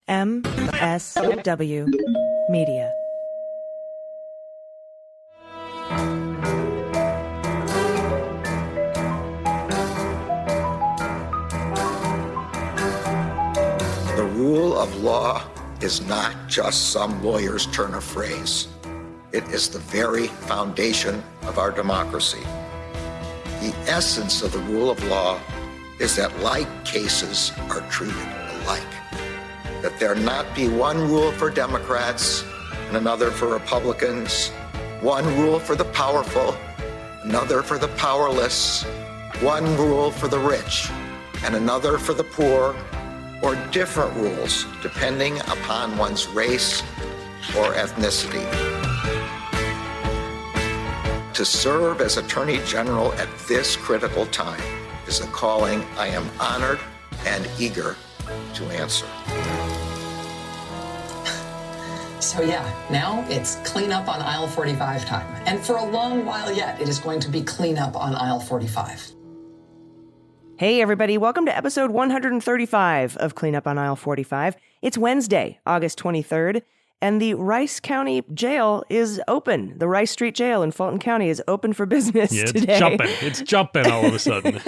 MSW Media. The rule of law is not just some lawyer's turn of phrase. It is the very foundation of our democracy. The essence of the rule of law is that like cases are treated alike. That there not be one rule for Democrats and another for Republicans, one rule for the powerful, another for the powerless, one rule for the rich and another for the poor, or different rules depending upon one's race or ethnicity. To serve as Attorney General at this critical time is a calling I am honored and eager to answer. So yeah, now it's clean up on aisle 45 time. And for a long while yet, it is going to be clean up on aisle 45. Hey everybody, welcome to episode 135 of Clean Up on Aisle 45. It's Wednesday, August 23rd, and the Rice County Jail is open. The Rice Street Jail in Fulton County is open for business today. It's jumping all of a sudden.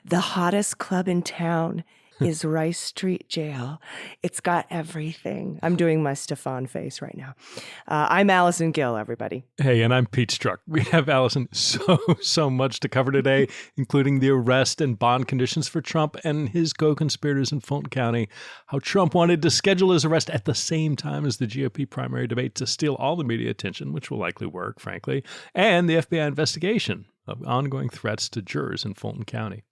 The hottest club in town is Rice Street Jail. It's got everything. I'm doing my Stefan face right now. I'm Allison Gill, everybody. Hey, and I'm Pete Strzok. We have, Allison, so much to cover today, including the arrest and bond conditions for Trump and his co-conspirators in Fulton County, how Trump wanted to schedule his arrest at the same time as the GOP primary debate to steal all the media attention, which will likely work, frankly, and the FBI investigation of ongoing threats to jurors in Fulton County.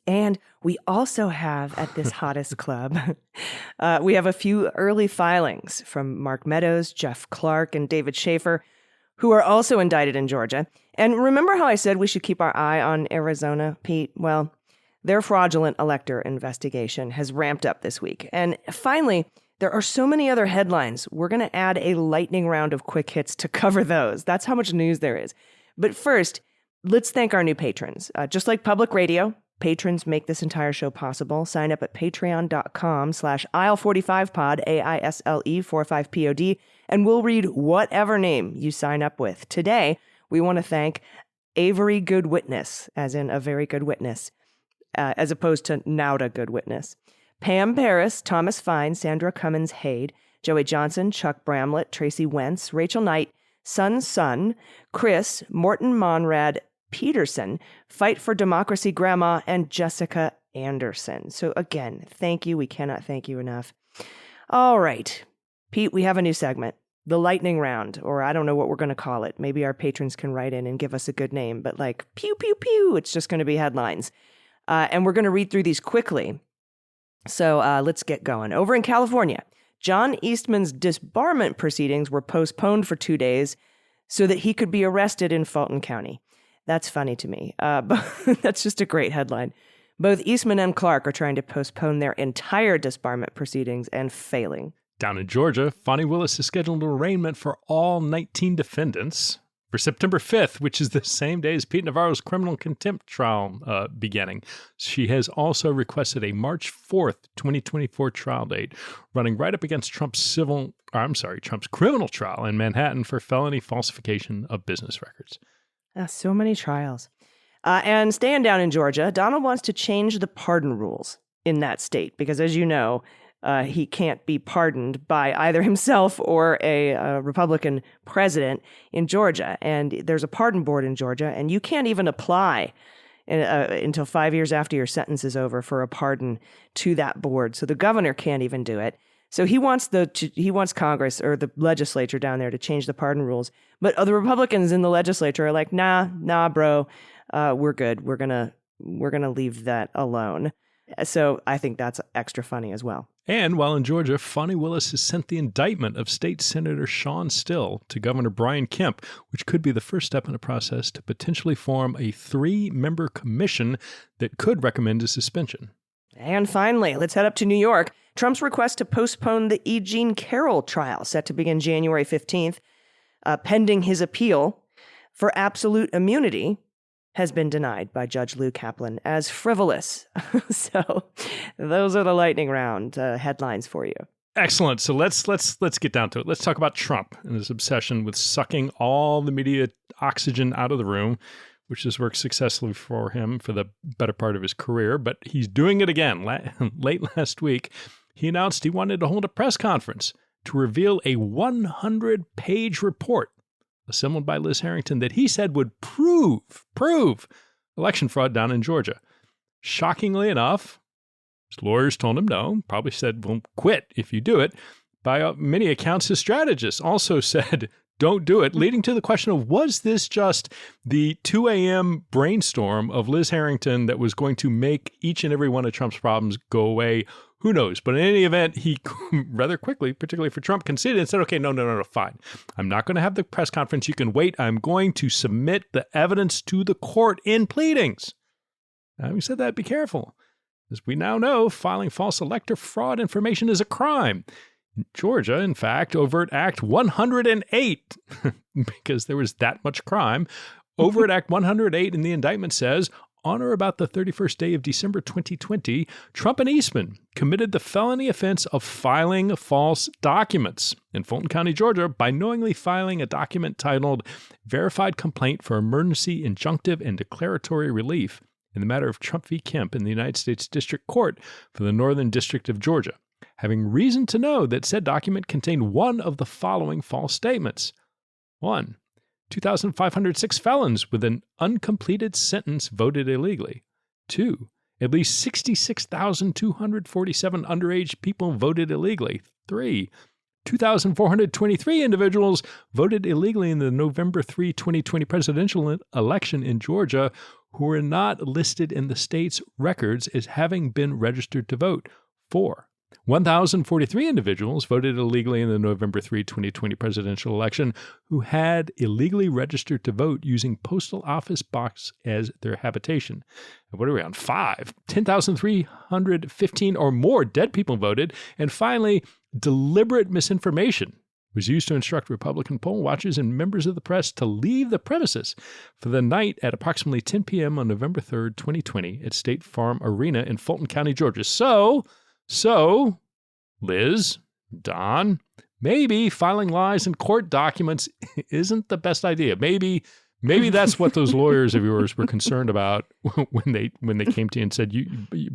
And we also have at this hottest club, we have a few early filings from Mark Meadows, Jeff Clark, and David Schaefer, who are also indicted in Georgia. And remember how I said we should keep our eye on Arizona, Pete? Well, their fraudulent elector investigation has ramped up this week. And finally, there are so many other headlines. We're going to add a lightning round of quick hits to cover those. That's how much news there is. But first, let's thank our new patrons. Just like public radio, patrons make this entire show possible. Sign up at patreon.com/aisle45pod, AISLE45POD, and we'll read whatever name you sign up with. Today, we want to thank Avery Good Witness, as in a very good witness, as opposed to Nauta Good Witness. Pam Paris, Thomas Fine, Sandra Cummins Hade, Joey Johnson, Chuck Bramlett, Tracy Wentz, Rachel Knight, Sun, Chris, Morton Monrad, Peterson, Fight for Democracy Grandma, and Jessica Anderson. So again, thank you. We cannot thank you enough. All right, Pete, we have a new segment, the lightning round, or I don't know what we're going to call it. Maybe our patrons can write in and give us a good name, but like pew, pew, pew, it's just going to be headlines. And we're going to read through these quickly. So let's get going. Over in California, John Eastman's disbarment proceedings were postponed for 2 days so that he could be arrested in Fulton County. That's funny to me. But that's just a great headline. Both Eastman and Clark are trying to postpone their entire disbarment proceedings and failing. Down in Georgia, Fani Willis has scheduled an arraignment for all 19 defendants for September 5th, which is the same day as Pete Navarro's criminal contempt trial beginning. She has also requested a March 4th, 2024 trial date, running right up against Trump's criminal trial in Manhattan for felony falsification of business records. So many trials. And staying down in Georgia, Donald wants to change the pardon rules in that state because, as you know, he can't be pardoned by either himself or a Republican president in Georgia. And there's a pardon board in Georgia, and you can't even apply until 5 years after your sentence is over for a pardon to that board. So the governor can't even do it. So he wants Congress or the legislature down there to change the pardon rules. But the Republicans in the legislature are like, nah, bro, we're good. We're gonna leave that alone. So I think that's extra funny as well. And while in Georgia, Fani Willis has sent the indictment of State Senator Sean Still to Governor Brian Kemp, which could be the first step in a process to potentially form a 3-member commission that could recommend a suspension. And finally, let's head up to New York. Trump's request to postpone the E. Jean Carroll trial, set to begin January 15th, pending his appeal for absolute immunity, has been denied by Judge Lou Kaplan as frivolous. So those are the lightning round headlines for you. Excellent. So let's get down to it. Let's talk about Trump and his obsession with sucking all the media oxygen out of the room, which has worked successfully for him for the better part of his career. But he's doing it again. Late last week, he announced he wanted to hold a press conference to reveal a 100-page report assembled by Liz Harrington that he said would prove election fraud down in Georgia. Shockingly enough, his lawyers told him no, probably said, well, quit if you do it. By many accounts, his strategist also said, don't do it, leading to the question of, was this just the 2 a.m. brainstorm of Liz Harrington that was going to make each and every one of Trump's problems go away? Who knows? But in any event, he rather quickly, particularly for Trump, conceded and said, okay, no, fine. I'm not going to have the press conference. You can wait. I'm going to submit the evidence to the court in pleadings. Now, we said that, be careful. As we now know, filing false elector fraud information is a crime. In Georgia, in fact, Overt Act 108, because there was that much crime. Overt Act 108 in the indictment says, on or about the 31st day of December 2020, Trump and Eastman committed the felony offense of filing false documents in Fulton County, Georgia, by knowingly filing a document titled Verified Complaint for Emergency Injunctive and Declaratory Relief in the matter of Trump v. Kemp in the United States District Court for the Northern District of Georgia, having reason to know that said document contained one of the following false statements. 1. 2,506 felons with an uncompleted sentence voted illegally. 2. At least 66,247 underage people voted illegally. 3. 2,423 individuals voted illegally in the November 3, 2020 presidential election in Georgia who were not listed in the state's records as having been registered to vote. 4. 1,043 individuals voted illegally in the November 3, 2020 presidential election who had illegally registered to vote using postal office box as their habitation. And what are we on? 5. 10,315 or more dead people voted. And finally, deliberate misinformation was used to instruct Republican poll watchers and members of the press to leave the premises for the night at approximately 10 p.m. on November 3rd, 2020 at State Farm Arena in Fulton County, Georgia. So, Liz, Don, maybe filing lies in court documents isn't the best idea. Maybe that's what those lawyers of yours were concerned about when they came to you and said,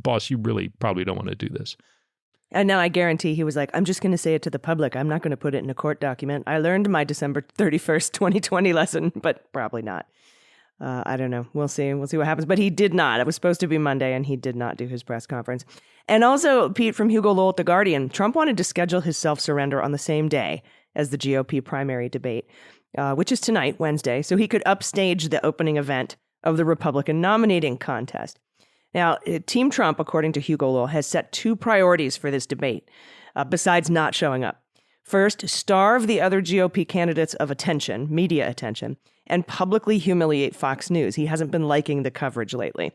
boss, you really probably don't want to do this. And now I guarantee he was like, I'm just going to say it to the public. I'm not going to put it in a court document. I learned my December 31st, 2020 lesson, but probably not. I don't know. We'll see. We'll see what happens. But he did not. It was supposed to be Monday, and he did not do his press conference. And also, Pete, from Hugo Lowell at The Guardian, Trump wanted to schedule his self-surrender on the same day as the GOP primary debate, which is tonight, Wednesday, so he could upstage the opening event of the Republican nominating contest. Now, Team Trump, according to Hugo Lowell, has set 2 priorities for this debate, besides not showing up. First, starve the other GOP candidates of attention, media attention, and publicly humiliate Fox News. He hasn't been liking the coverage lately.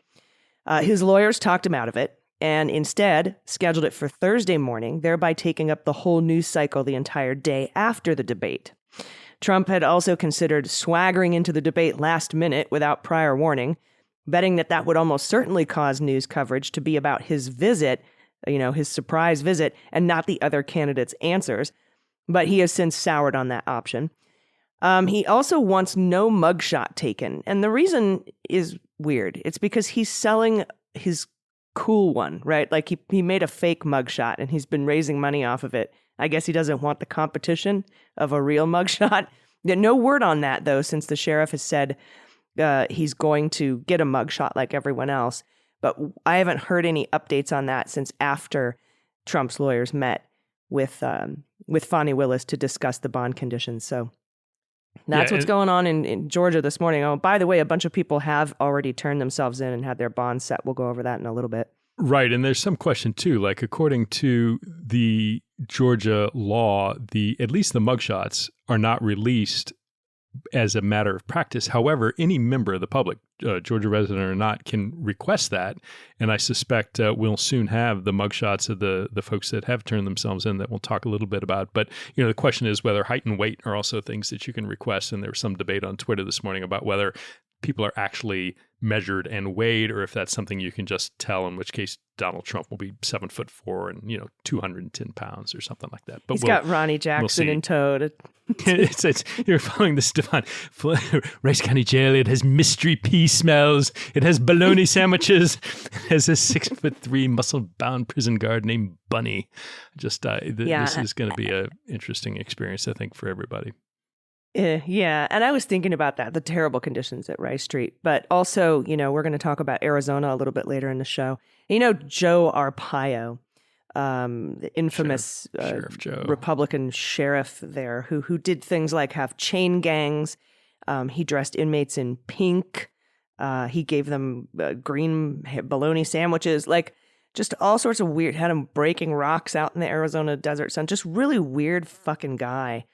His lawyers talked him out of it and instead scheduled it for Thursday morning, thereby taking up the whole news cycle the entire day after the debate. Trump had also considered swaggering into the debate last minute without prior warning, betting that would almost certainly cause news coverage to be about his visit, his surprise visit, and not the other candidates' answers. But he has since soured on that option. He also wants no mugshot taken. And the reason is weird. It's because he's selling his cool one, right? Like he made a fake mugshot and he's been raising money off of it. I guess he doesn't want the competition of a real mugshot. No word on that, though, since the sheriff has said he's going to get a mugshot like everyone else. But I haven't heard any updates on that since after Trump's lawyers met with Fani Willis to discuss the bond conditions. So that's what's going on in Georgia this morning. Oh, by the way, a bunch of people have already turned themselves in and had their bonds set. We'll go over that in a little bit. Right. And there's some question, too, like according to the Georgia law, at least the mugshots are not released as a matter of practice. However, any member of the public, Georgia resident or not, can request that. And I suspect we'll soon have the mugshots of the folks that have turned themselves in that we'll talk a little bit about. But, the question is whether height and weight are also things that you can request. And there was some debate on Twitter this morning about whether people are actually measured and weighed, or if that's something you can just tell, in which case Donald Trump will be 7'4" and 210 pounds or something like that. But he's got Ronnie Jackson in tow. it's you're following this divine Rice County Jail. It has mystery pea smells. It has bologna sandwiches. It has a 6'3" muscle-bound prison guard named Bunny. This is going to be an interesting experience, I think, for everybody. Yeah, and I was thinking about that, the terrible conditions at Rice Street. But also, we're going to talk about Arizona a little bit later in the show. Joe Arpaio, the infamous Sheriff Joe. Republican sheriff there, who did things like have chain gangs. He dressed inmates in pink. He gave them green bologna sandwiches, like just all sorts of weird, had them breaking rocks out in the Arizona desert sun. Just really weird fucking guy.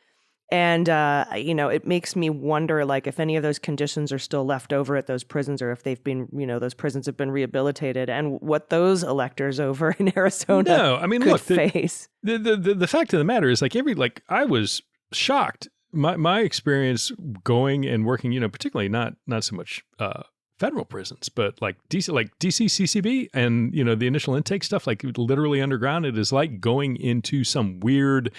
And, it makes me wonder, like, if any of those conditions are still left over at those prisons, or if they've been, those prisons have been rehabilitated, and what those electors over in Arizona could face. The fact of the matter is, I was shocked. My experience going and working, particularly not so much federal prisons, but like DC CCB and, the initial intake stuff, like literally underground, it is like going into some weird,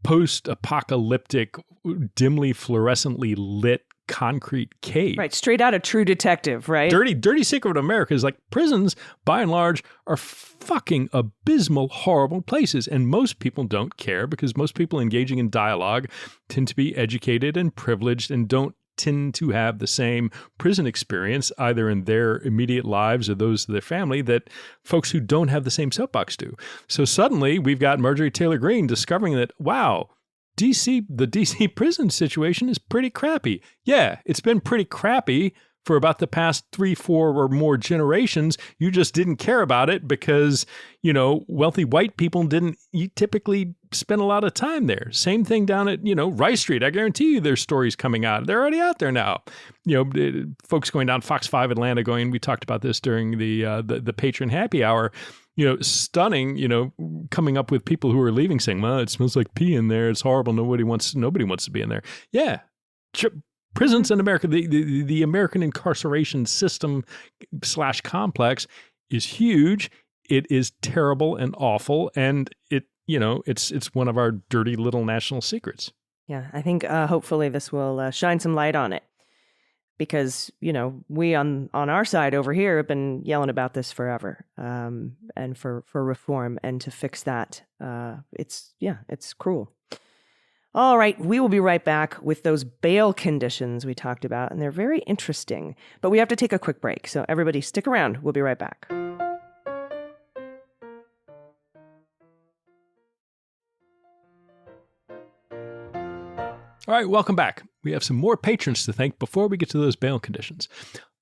post-apocalyptic, dimly fluorescently lit concrete cave. Right, straight out of True Detective, right? Dirty secret of America is like prisons, by and large, are fucking abysmal, horrible places. And most people don't care because most people engaging in dialogue tend to be educated and privileged and don't tend to have the same prison experience either in their immediate lives or those of their family that folks who don't have the same soapbox do. So suddenly we've got Marjorie Taylor Greene discovering that, wow, the DC prison situation is pretty crappy. Yeah, it's been pretty crappy for about the past 3, 4 or more generations. You just didn't care about it because, wealthy white people didn't typically spend a lot of time there. Same thing down at, Rice Street. I guarantee you there's stories coming out. They're already out there now. Folks going down Fox 5 Atlanta we talked about this during the patron happy hour, stunning, coming up with people who are leaving saying, well, it smells like pee in there. It's horrible. Nobody wants to be in there. Yeah. Prisons in America, the American incarceration system / complex is huge. It is terrible and awful, and it's one of our dirty little national secrets. Yeah, I think hopefully this will shine some light on it, because we on our side over here have been yelling about this forever, and for reform and to fix that. It's cruel. All right, we will be right back with those bail conditions we talked about, and they're very interesting. But we have to take a quick break, so everybody stick around. We'll be right back. All right, welcome back. We have some more patrons to thank before we get to those bail conditions.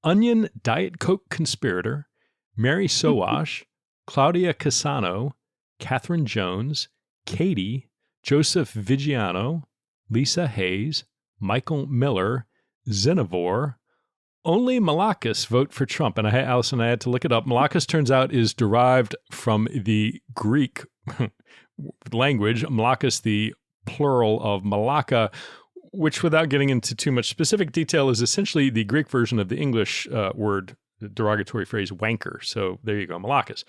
Onion Diet Coke Conspirator, Mary Sowash, Claudia Casano, Catherine Jones, Katie, Joseph Vigiano, Lisa Hayes, Michael Miller, Zenivore, only Malakis vote for Trump. And Allison, I had to look it up. Malakis, turns out, is derived from the Greek language. Malakis, the plural of Malacca, which, without getting into too much specific detail, is essentially the Greek version of the English word, the derogatory phrase wanker. So there you go, Malakis.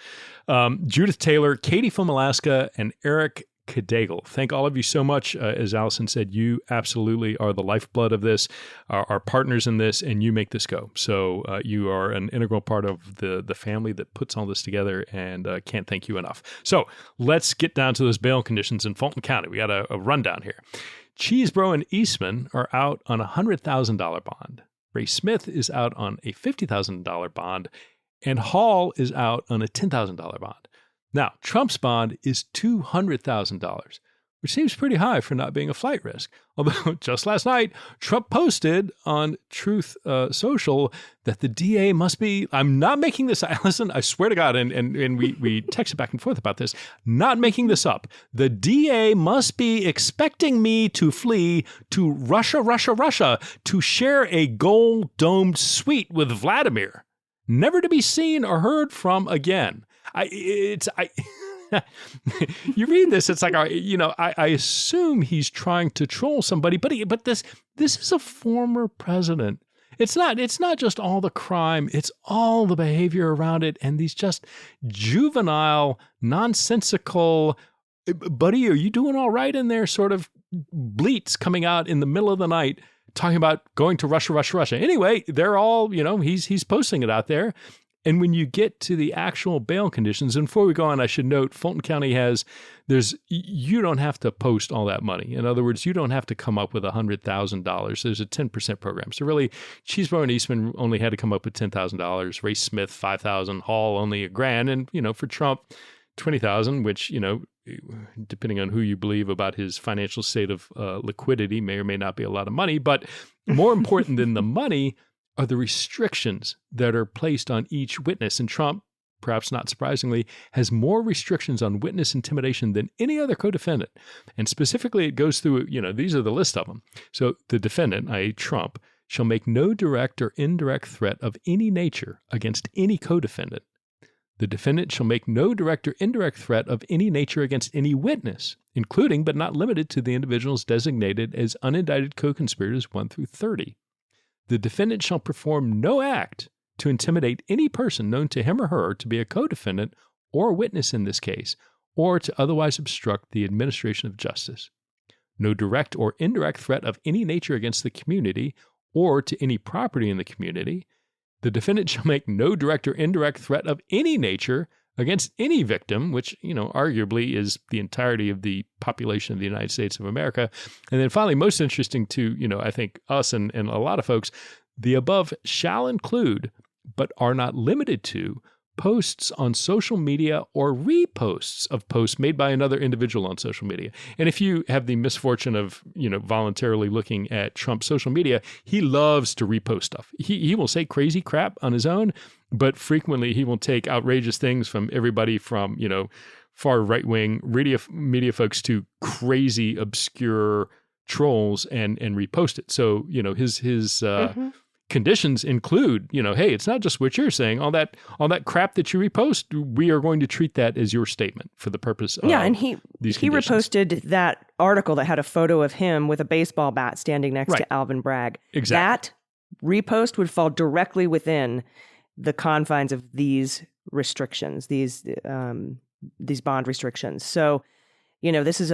Judith Taylor, Katie from Alaska, and Eric Kadagel. Thank all of you so much. As Allison said, you absolutely are the lifeblood of this, our partners in this, and you make this go. So you are an integral part of the family that puts all this together, and can't thank you enough. So let's get down to those bail conditions in Fulton County. We got a rundown here. Cheesebro and Eastman are out on a $100,000 bond. Ray Smith is out on a $50,000 bond, and Hall is out on a $10,000 bond. Now, Trump's bond is $200,000, which seems pretty high for not being a flight risk. Although just last night, Trump posted on Truth Social that the DA must be, I'm not making this, Allison, I swear to God, and we texted back and forth about this, not making this up. The DA must be expecting me to flee to Russia, to share a gold-domed suite with Vladimir, never to be seen or heard from again. You read this, it's like, I assume he's trying to troll somebody, but this is a former president. It's not just all the crime, it's all the behavior around it and these just juvenile, nonsensical, buddy, are you doing all right in there sort of bleats coming out in the middle of the night talking about going to Russia, Russia, Russia. Anyway, they're all, he's posting it out there. And when you get to the actual bail conditions, and before we go on, I should note Fulton County you don't have to post all that money. In other words, you don't have to come up with $100,000. There's a 10% program. So really, Cheeseborough and Eastman only had to come up with $10,000. Ray Smith, $5,000. Hall, only $1,000. And, for Trump, $20,000, which, depending on who you believe about his financial state of liquidity, may or may not be a lot of money. But more important than the money are the restrictions that are placed on each witness. And Trump, perhaps not surprisingly, has more restrictions on witness intimidation than any other co-defendant. And specifically, it goes through, these are the list of them. So the defendant, i.e. Trump, shall make no direct or indirect threat of any nature against any co-defendant. The defendant shall make no direct or indirect threat of any nature against any witness, including but not limited to the individuals designated as unindicted co-conspirators 1 through 30. The defendant shall perform no act to intimidate any person known to him or her to be a co-defendant or witness in this case, or to otherwise obstruct the administration of justice. No direct or indirect threat of any nature against the community or to any property in the community. The defendant shall make no direct or indirect threat of any nature against any victim, which, arguably is the entirety of the population of the United States of America. And then finally, most interesting to, I think us and a lot of folks, the above shall include, but are not limited to, posts on social media or reposts of posts made by another individual on social media. And if you have the misfortune of, voluntarily looking at Trump's social media, he loves to repost stuff. He will say crazy crap on his own, but frequently he will take outrageous things from everybody from, far right-wing media folks to crazy, obscure trolls and repost it. So, his conditions include, hey, it's not just what you're saying. All that crap that you repost, we are going to treat that as your statement for the purpose of and he conditions. Reposted that article that had a photo of him with a baseball bat standing next to Alvin Bragg. Exactly. That repost would fall directly within the confines of these restrictions, these bond restrictions. So, this is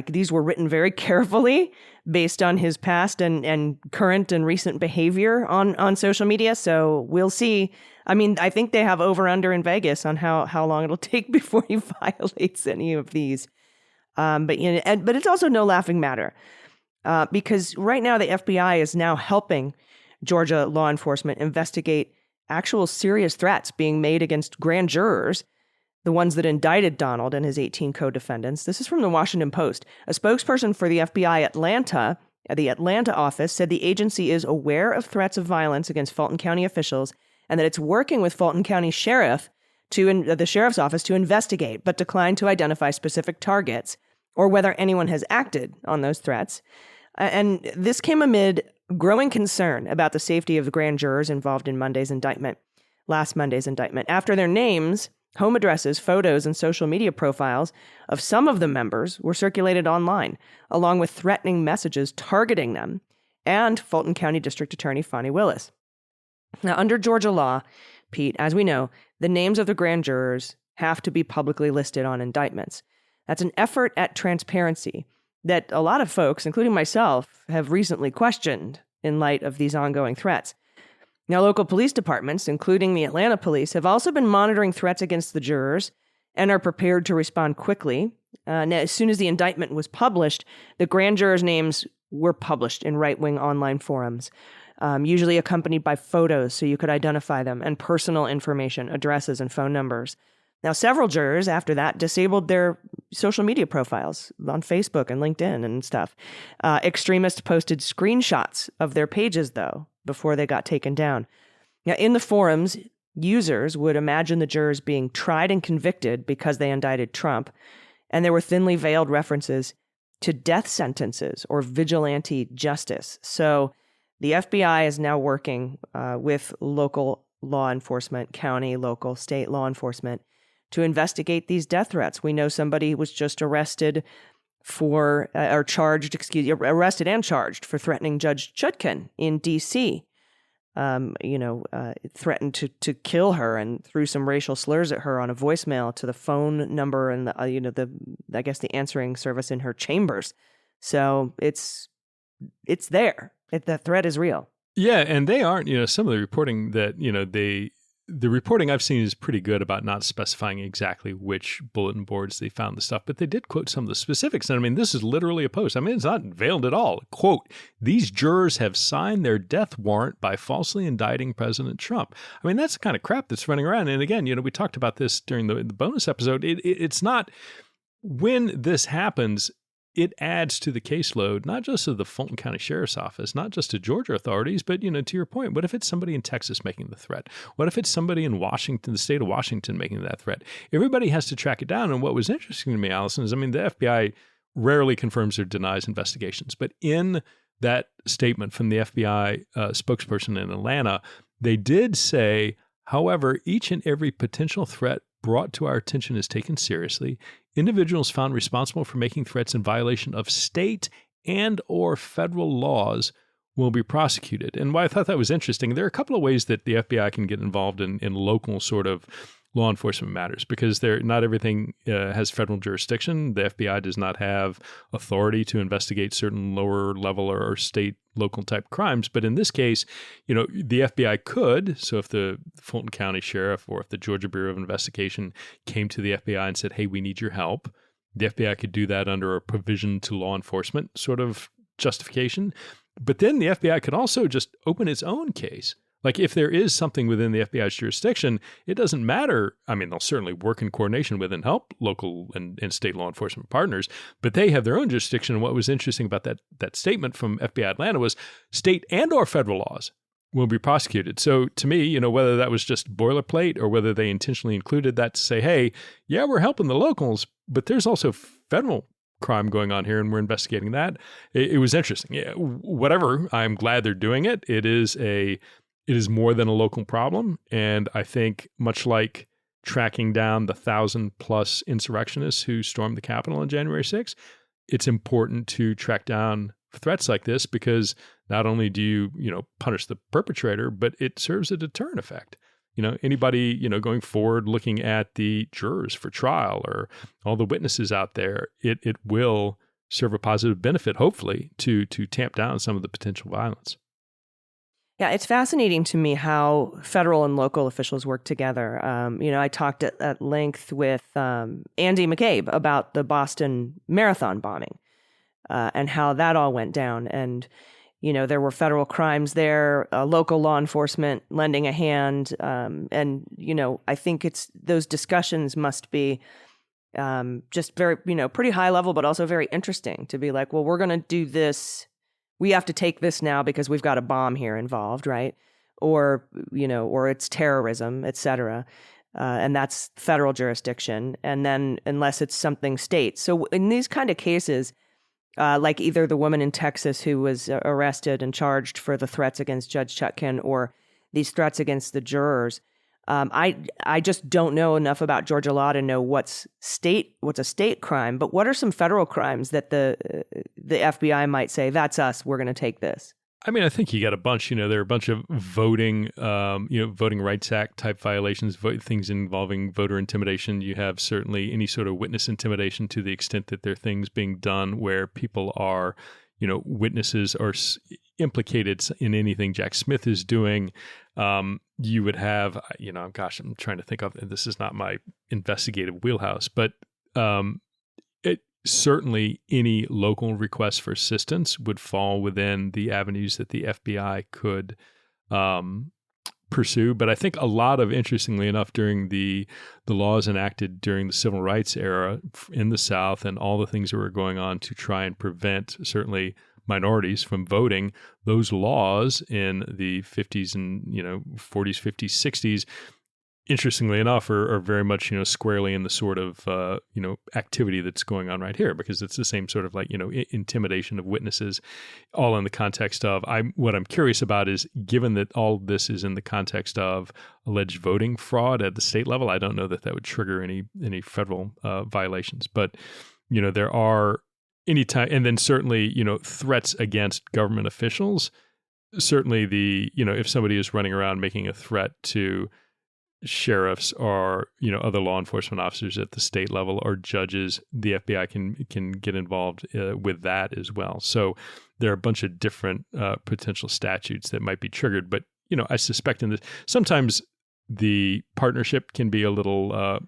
these were written very carefully based on his past and current and recent behavior on social media. So we'll see. I mean, I think they have over under in Vegas on how long it'll take before he violates any of these. But it's also no laughing matter because right now the FBI is now helping Georgia law enforcement investigate actual serious threats being made against grand jurors, the ones that indicted Donald and his 18 co-defendants. This is from the Washington Post. A spokesperson for the FBI Atlanta, the Atlanta office, said the agency is aware of threats of violence against Fulton County officials and that it's working with Fulton County Sheriff the Sheriff's Office to investigate, but declined to identify specific targets or whether anyone has acted on those threats. And this came amid growing concern about the safety of the grand jurors involved in last Monday's indictment, after their names, home addresses, photos, and social media profiles of some of the members were circulated online, along with threatening messages targeting them and Fulton County District Attorney Fani Willis. Now, under Georgia law, Pete, as we know, the names of the grand jurors have to be publicly listed on indictments. That's an effort at transparency that a lot of folks, including myself, have recently questioned in light of these ongoing threats. Now, local police departments, including the Atlanta police, have also been monitoring threats against the jurors and are prepared to respond quickly. Now, as soon as the indictment was published, the grand jurors' names were published in right-wing online forums, usually accompanied by photos so you could identify them, and personal information, addresses, and phone numbers. Now, several jurors after that disabled their social media profiles on Facebook and LinkedIn and stuff. Extremists posted screenshots of their pages, though, before they got taken down. Now, in the forums, users would imagine the jurors being tried and convicted because they indicted Trump, and there were thinly veiled references to death sentences or vigilante justice. So the FBI is now working with local law enforcement, county, local, state law enforcement, to investigate these death threats. We know somebody was just arrested and charged for threatening Judge Chutkan in D.C. threatened to kill her and threw some racial slurs at her on a voicemail to the phone number and the answering service in her chambers. So it's there. The threat is real. Yeah, and they aren't, some of the reporting that, the reporting I've seen is pretty good about not specifying exactly which bulletin boards they found the stuff, but they did quote some of the specifics. And I mean, this is literally a post. I mean, it's not veiled at all. Quote, "These jurors have signed their death warrant by falsely indicting President Trump." I mean, that's the kind of crap that's running around. And again, we talked about this during the bonus episode. It's not, when this happens, it adds to the caseload, not just of the Fulton County Sheriff's Office, not just to Georgia authorities, but, to your point, what if it's somebody in Texas making the threat? What if it's somebody in Washington, the state of Washington, making that threat? Everybody has to track it down. And what was interesting to me, Allison, is, the FBI rarely confirms or denies investigations. But in that statement from the FBI spokesperson in Atlanta, they did say, however, each and every potential threat brought to our attention is taken seriously. Individuals found responsible for making threats in violation of state and or federal laws will be prosecuted. And why I thought that was interesting, there are a couple of ways that the FBI can get involved in local sort of law enforcement matters, because not everything has federal jurisdiction. The FBI does not have authority to investigate certain lower level or state local type crimes. But in this case, the FBI could. So if the Fulton County Sheriff or if the Georgia Bureau of Investigation came to the FBI and said, "Hey, we need your help," the FBI could do that under a provision to law enforcement sort of justification. But then the FBI could also just open its own case. Like, if there is something within the FBI's jurisdiction, it doesn't matter. I mean, they'll certainly work in coordination with and help local and state law enforcement partners, but they have their own jurisdiction. And what was interesting about that statement from FBI Atlanta was state and or federal laws will be prosecuted. So to me, whether that was just boilerplate or whether they intentionally included that to say, hey, yeah, we're helping the locals, but there's also federal crime going on here and we're investigating that. It was interesting. Yeah, whatever. I'm glad they're doing it. It is more than a local problem. And I think much like tracking down the 1,000+ insurrectionists who stormed the Capitol on January 6th, it's important to track down threats like this, because not only do you punish the perpetrator, but it serves a deterrent effect. Anybody, going forward, looking at the jurors for trial or all the witnesses out there, it will serve a positive benefit, hopefully, to tamp down some of the potential violence. Yeah, it's fascinating to me how federal and local officials work together. I talked at length with Andy McCabe about the Boston Marathon bombing and how that all went down. And, there were federal crimes there, local law enforcement lending a hand. I think those discussions must be just very, pretty high level, but also very interesting to be like, well, we're going to do this. We have to take this now because we've got a bomb here involved, right? Or it's terrorism, et cetera. And that's federal jurisdiction. And then unless it's something state. So in these kind of cases, like either the woman in Texas who was arrested and charged for the threats against Judge Chutkan or these threats against the jurors, I just don't know enough about Georgia law to know what's a state crime, but what are some federal crimes that the FBI might say, that's us, we're going to take this? I mean, I think you got a bunch, there are a bunch of Voting Rights Act type violations, things involving voter intimidation. You have certainly any sort of witness intimidation to the extent that there are things being done where people are, witnesses are implicated in anything Jack Smith is doing. You would have, I'm trying to think of, this is not my investigative wheelhouse, but certainly any local request for assistance would fall within the avenues that the FBI could pursue. But I think a lot of, interestingly enough, during the laws enacted during the civil rights era in the South and all the things that were going on to try and prevent certainly minorities from voting, those laws in the 50s and 40s, 50s, 60s, interestingly enough, are very much squarely in the sort of activity that's going on right here, because it's the same sort of intimidation of witnesses, all in the context of what I'm curious about is, given that all of this is in the context of alleged voting fraud at the state level, I don't know that would trigger any federal violations, but there are anytime, and then certainly threats against government officials. certainly if somebody is running around making a threat to sheriffs or, other law enforcement officers at the state level or judges, the FBI can get involved with that as well. So there are a bunch of different potential statutes that might be triggered. But, I suspect in this, sometimes the partnership can be a little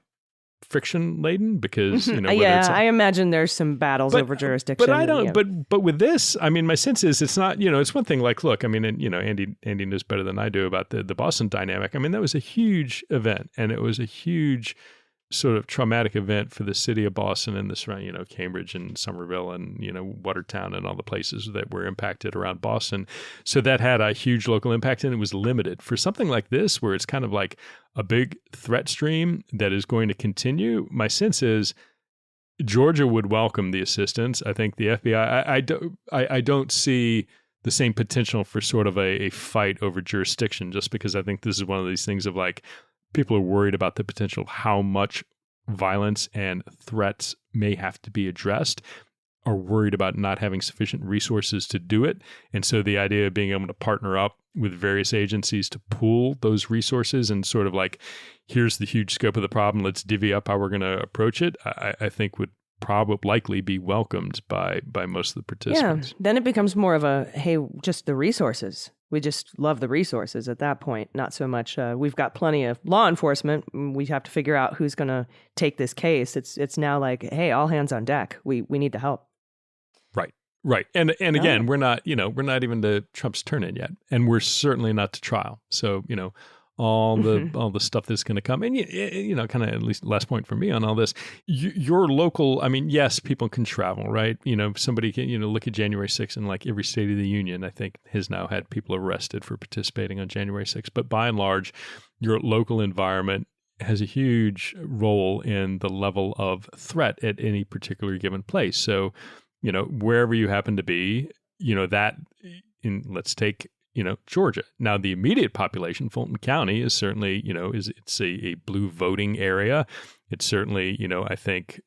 friction laden because, I imagine there's some battles over jurisdiction. But I don't, but with this, I mean, my sense is it's not, it's one thing like, look, I mean, and, Andy knows better than I do about the Boston dynamic. I mean, that was a huge event, and it was a huge sort of traumatic event for the city of Boston and the surrounding, Cambridge and Somerville and, Watertown and all the places that were impacted around Boston. So that had a huge local impact, and it was limited. For something like this, where it's kind of like a big threat stream that is going to continue, my sense is Georgia would welcome the assistance. I think the FBI, I don't see the same potential for sort of a fight over jurisdiction, just because I think this is one of these things of like, people are worried about the potential of how much violence and threats may have to be addressed, are worried about not having sufficient resources to do it. And so the idea of being able to partner up with various agencies to pool those resources and sort of like, here's the huge scope of the problem, let's divvy up how we're going to approach it, I think would probably likely be welcomed by most of the participants. Yeah, then it becomes more of a, hey, just the resources. We just love the resources at that point. Not so much, we've got plenty of law enforcement. We have to figure out who's going to take this case. It's now like, hey, all hands on deck. We need the help. Right. And again, we're not even to Trump's turn in yet. And we're certainly not to trial. So, all the stuff that's going to come. And, kind of at least last point for me on all this, your local, I mean, yes, people can travel, right? Somebody can, look at January 6th and like every state of the union, I think, has now had people arrested for participating on January 6th. But by and large, your local environment has a huge role in the level of threat at any particular given place. So, wherever you happen to be, let's take, Georgia. Now, the immediate population, Fulton County, is certainly, it's a blue voting area. It's certainly, I think,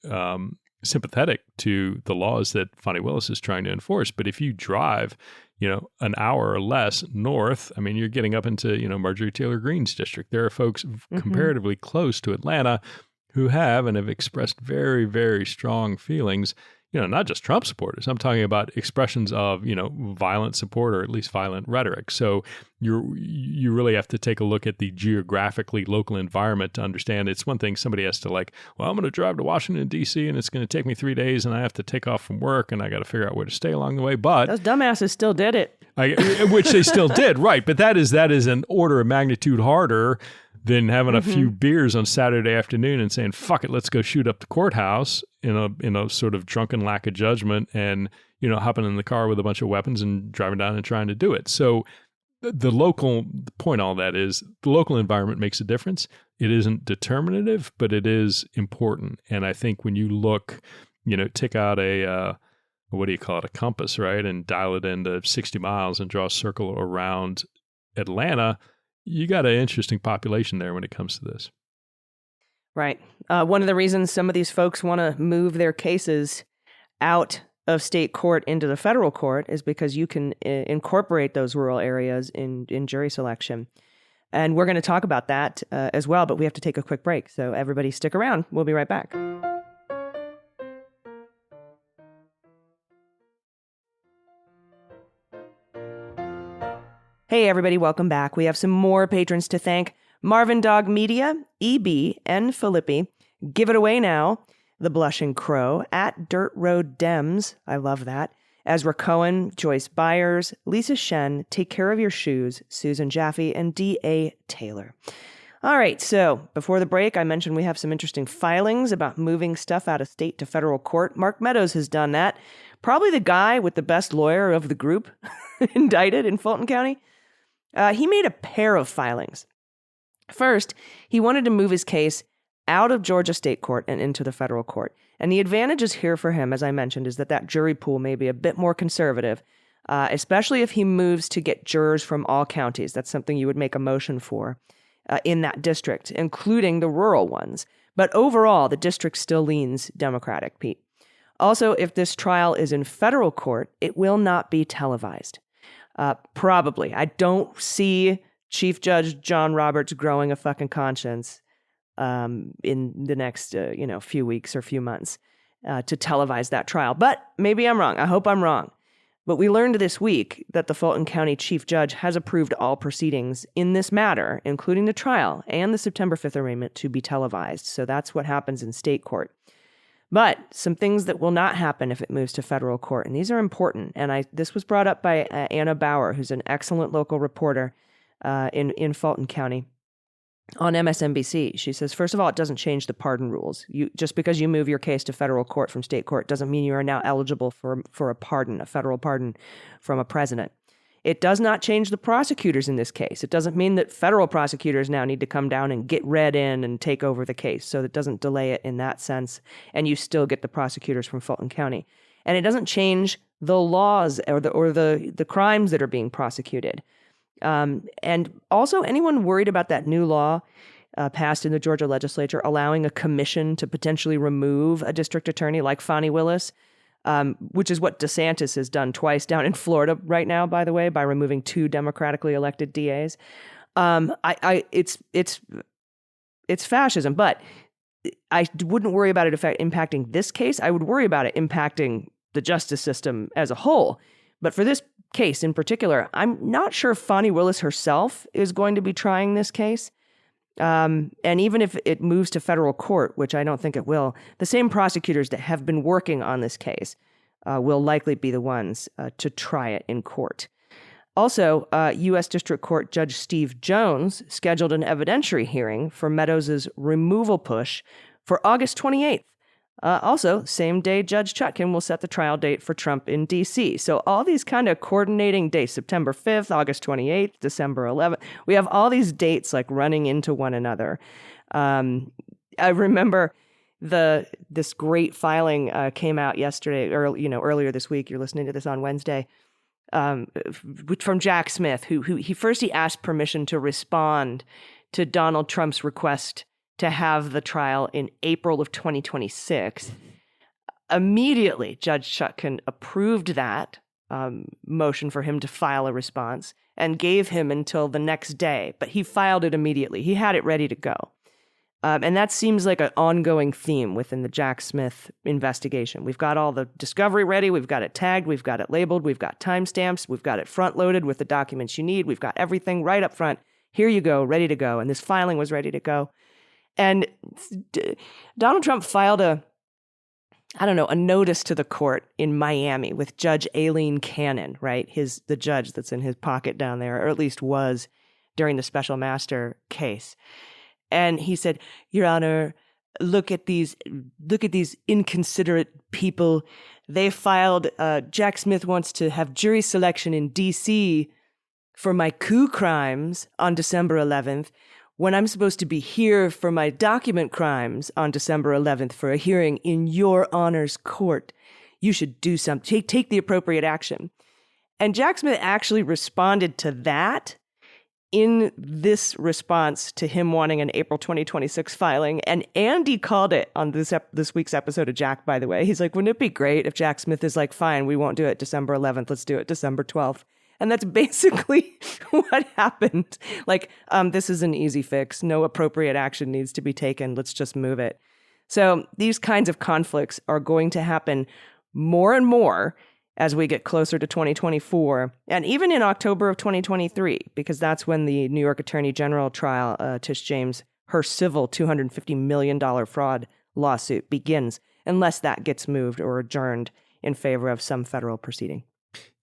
sympathetic to the laws that Fani Willis is trying to enforce. But if you drive, an hour or less north, I mean, you're getting up into, Marjorie Taylor Greene's district. There are folks comparatively close to Atlanta who have and have expressed very, very strong feelings, not just Trump supporters. I'm talking about expressions of, violent support or at least violent rhetoric. So you really have to take a look at the geographically local environment to understand. It's one thing somebody has to like, well, I'm going to drive to Washington, D.C. and it's going to take me 3 days and I have to take off from work and I got to figure out where to stay along the way. But those dumbasses still did it. Which they still did, right. But that is an order of magnitude harder than having a few beers on Saturday afternoon and saying, fuck it, let's go shoot up the courthouse in a sort of drunken lack of judgment and, hopping in the car with a bunch of weapons and driving down and trying to do it. So the point all that is the local environment makes a difference. It isn't determinative, but it is important. And I think when you look, take out a compass, right? And dial it into 60 miles and draw a circle around Atlanta, you got an interesting population there when it comes to this. Right. One of the reasons some of these folks want to move their cases out of state court into the federal court is because you can incorporate those rural areas in jury selection. And we're going to talk about that as well, but we have to take a quick break. So everybody stick around. We'll be right back. Hey, everybody, welcome back. We have some more patrons to thank. Marvin Dog Media, EB, and Filippi. Give It Away Now, The Blushing Crow, at Dirt Road Dems. I love that. Ezra Cohen, Joyce Byers, Lisa Shen, Take Care of Your Shoes, Susan Jaffe, and D.A. Taylor. All right, so before the break, I mentioned we have some interesting filings about moving stuff out of state to federal court. Mark Meadows has done that. Probably the guy with the best lawyer of the group indicted in Fulton County. He made a pair of filings. First, he wanted to move his case out of Georgia state court and into the federal court. And the advantages here for him, as I mentioned, is that jury pool may be a bit more conservative, especially if he moves to get jurors from all counties. That's something you would make a motion for in that district, including the rural ones. But overall, the district still leans Democratic, Pete. Also, if this trial is in federal court, it will not be televised. Probably. I don't see Chief Judge John Roberts growing a fucking conscience in the next few weeks or few months to televise that trial. But maybe I'm wrong. I hope I'm wrong. But we learned this week that the Fulton County Chief Judge has approved all proceedings in this matter, including the trial and the September 5th arraignment, to be televised. So that's what happens in state court. But some things that will not happen if it moves to federal court, and these are important. And this was brought up by Anna Bauer, who's an excellent local reporter in Fulton County on MSNBC. She says, first of all, it doesn't change the pardon rules. Just because you move your case to federal court from state court doesn't mean you are now eligible for a pardon, a federal pardon from a president. It does not change the prosecutors in this case. It doesn't mean that federal prosecutors now need to come down and get read in and take over the case. So it doesn't delay it in that sense. And you still get the prosecutors from Fulton County. And it doesn't change the laws or the crimes that are being prosecuted. And also, anyone worried about that new law passed in the Georgia legislature allowing a commission to potentially remove a district attorney like Fani Willis, which is what DeSantis has done twice down in Florida right now, by the way, by removing 2 democratically elected DAs. It's fascism, but I wouldn't worry about it impacting this case. I would worry about it impacting the justice system as a whole. But for this case in particular, I'm not sure Fani Willis herself is going to be trying this case. And even if it moves to federal court, which I don't think it will, the same prosecutors that have been working on this case will likely be the ones to try it in court. Also, U.S. District Court Judge Steve Jones scheduled an evidentiary hearing for Meadows' removal push for August 28th. Also, same day Judge Chutkan will set the trial date for Trump in D.C. So all these kind of coordinating dates, September 5th, August 28th, December 11th, we have all these dates like running into one another. I remember this great filing came out yesterday, or earlier this week. You're listening to this on Wednesday, from Jack Smith, who he asked permission to respond to Donald Trump's request to have the trial in April of 2026. Immediately, Judge Chutkan approved that motion for him to file a response and gave him until the next day, but he filed it immediately. He had it ready to go. And that seems like an ongoing theme within the Jack Smith investigation. We've got all the discovery ready. We've got it tagged. We've got it labeled. We've got timestamps. We've got it front-loaded with the documents you need. We've got everything right up front. Here you go, ready to go. And this filing was ready to go. And Donald Trump filed a notice to the court in Miami with Judge Aileen Cannon, right? The judge that's in his pocket down there, or at least was during the special master case. And he said, Your Honor, look at these inconsiderate people. They filed, Jack Smith wants to have jury selection in D.C. for my coup crimes on December 11th. When I'm supposed to be here for my document crimes on December 11th for a hearing in your honor's court, you should do something, take the appropriate action. And Jack Smith actually responded to that in this response to him wanting an April 2026 filing. And Andy called it on this week's episode of Jack, by the way. He's like, wouldn't it be great if Jack Smith is like, fine, we won't do it December 11th, let's do it December 12th. And that's basically what happened. Like, this is an easy fix. No appropriate action needs to be taken. Let's just move it. So these kinds of conflicts are going to happen more and more as we get closer to 2024, and even in October of 2023, because that's when the New York Attorney General trial, Tish James, her civil $250 million fraud lawsuit begins, unless that gets moved or adjourned in favor of some federal proceeding.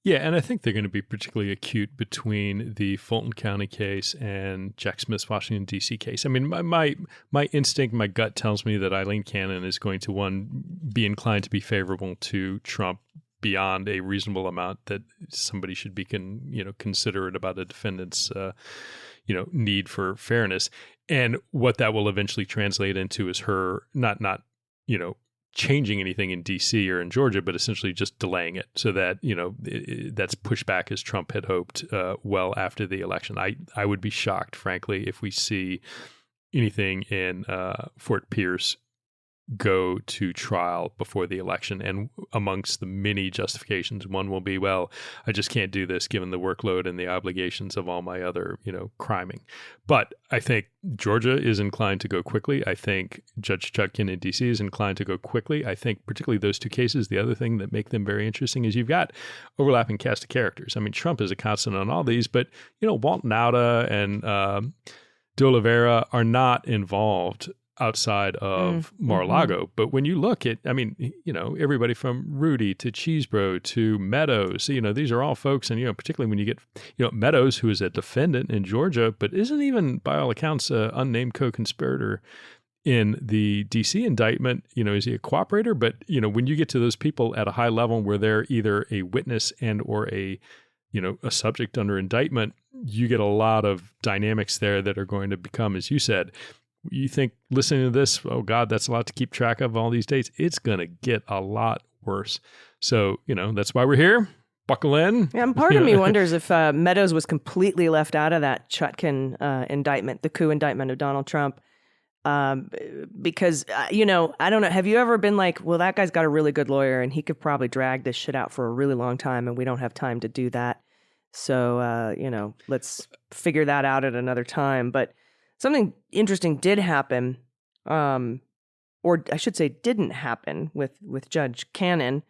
Yeah, and I think they're going to be particularly acute between the Fulton County case and Jack Smith's Washington, D.C. case. I mean, my instinct, my gut tells me that Aileen Cannon is going to, be inclined to be favorable to Trump beyond a reasonable amount that somebody should be considerate about a defendant's need for fairness. And what that will eventually translate into is her not changing anything in D.C. or in Georgia, but essentially just delaying it so that, that's pushed back as Trump had hoped well after the election. I would be shocked, frankly, if we see anything in Fort Pierce go to trial before the election. And amongst the many justifications, one will be, well, I just can't do this given the workload and the obligations of all my other, criming. But I think Georgia is inclined to go quickly. I think Judge Chutkan in D.C. is inclined to go quickly. I think particularly those two cases, the other thing that make them very interesting is you've got overlapping cast of characters. I mean, Trump is a constant on all these, but, Walt Nauta and De Oliveira are not involved outside of Mar-a-Lago. But when you look at, everybody from Rudy to Cheesebro to Meadows, these are all folks. And, particularly when you get, Meadows, who is a defendant in Georgia, but isn't even by all accounts an unnamed co-conspirator in the DC indictment, is he a cooperator? But, when you get to those people at a high level where they're either a witness and or a subject under indictment, you get a lot of dynamics there that are going to become, as you said, you think listening to this, oh God, that's a lot to keep track of all these dates. It's going to get a lot worse. So, that's why we're here. Buckle in. Yeah, and part of me wonders if Meadows was completely left out of that Chutkan indictment, the coup indictment of Donald Trump. Because, I don't know. Have you ever been like, well, that guy's got a really good lawyer and he could probably drag this shit out for a really long time and we don't have time to do that. So, let's figure that out at another time. But something interesting did happen, or I should say didn't happen with Judge Cannon.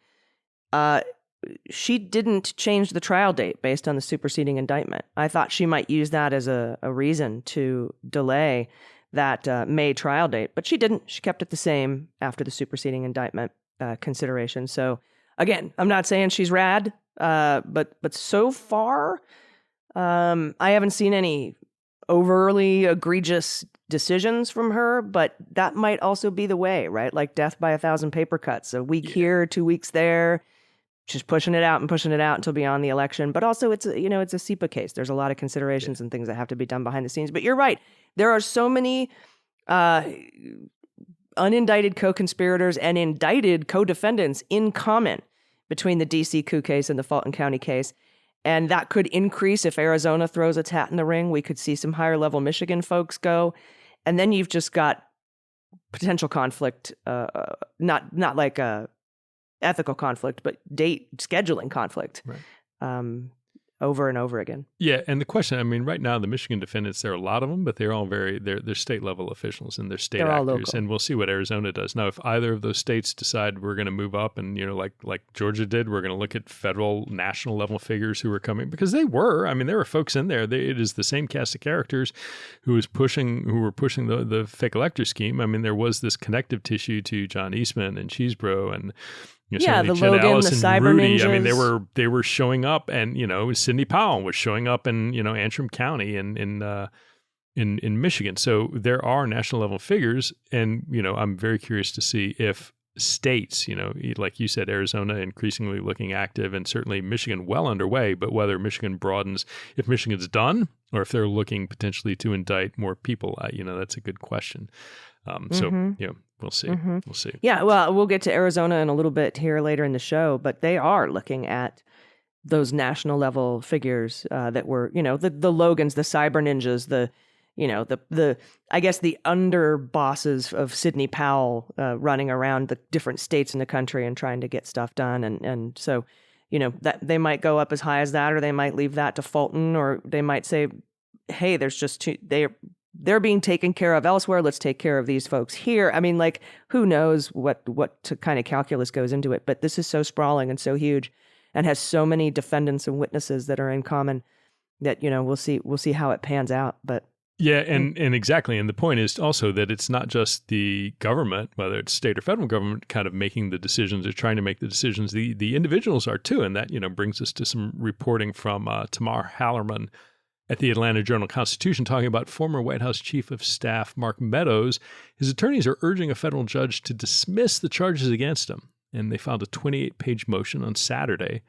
She didn't change the trial date based on the superseding indictment. I thought she might use that as a reason to delay that May trial date, but she didn't. She kept it the same after the superseding indictment consideration. So again, I'm not saying she's rad, but so far, I haven't seen any overly egregious decisions from her, but that might also be the way, right? Like death by 1,000 paper cuts, a week here, 2 weeks there, just pushing it out until beyond the election. But also it's a SEPA case. There's a lot of considerations and things that have to be done behind the scenes. But you're right. There are so many unindicted co-conspirators and indicted co-defendants in common between the DC coup case and the Fulton County case. And that could increase if Arizona throws its hat in the ring. We could see some higher level Michigan folks go. And then you've just got potential conflict, not like a ethical conflict, but date scheduling conflict. Right. Over and over again. Yeah, and the question, right now the Michigan defendants, there are a lot of them, but they're all they're state level officials and they're state actors, and we'll see what Arizona does. Now, if either of those states decide we're going to move up and, like Georgia did, we're going to look at federal, national level figures who are coming, because there were folks in there. It is the same cast of characters who were pushing the fake elector scheme. There was this connective tissue to John Eastman and Cheesebro and the Logan, Allison, the cyber Rudy. ninjas. They were showing up, and Sidney Powell was showing up in Antrim County in Michigan. So there are national level figures, and I'm very curious to see if states, like you said, Arizona increasingly looking active, and certainly Michigan well underway. But whether Michigan broadens, if Michigan's done, or if they're looking potentially to indict more people, that's a good question. We'll see. Mm-hmm. We'll see. Yeah, well, we'll get to Arizona in a little bit here later in the show, but they are looking at those national level figures that were, the Logans, the cyber ninjas, the I guess the under bosses of Sidney Powell running around the different states in the country and trying to get stuff done, and so that they might go up as high as that, or they might leave that to Fulton, or they might say, hey, there's just too they're being taken care of elsewhere. Let's take care of these folks here. Who knows what kind of calculus goes into it? But this is so sprawling and so huge, and has so many defendants and witnesses that are in common that we'll see how it pans out. But yeah, and exactly. And the point is also that it's not just the government, whether it's state or federal government, kind of making the decisions or trying to make the decisions. The individuals are too, and that brings us to some reporting from Tamar Hallerman at the Atlanta Journal-Constitution, talking about former White House Chief of Staff Mark Meadows. His attorneys are urging a federal judge to dismiss the charges against him, and they filed a 28-page motion on Saturday,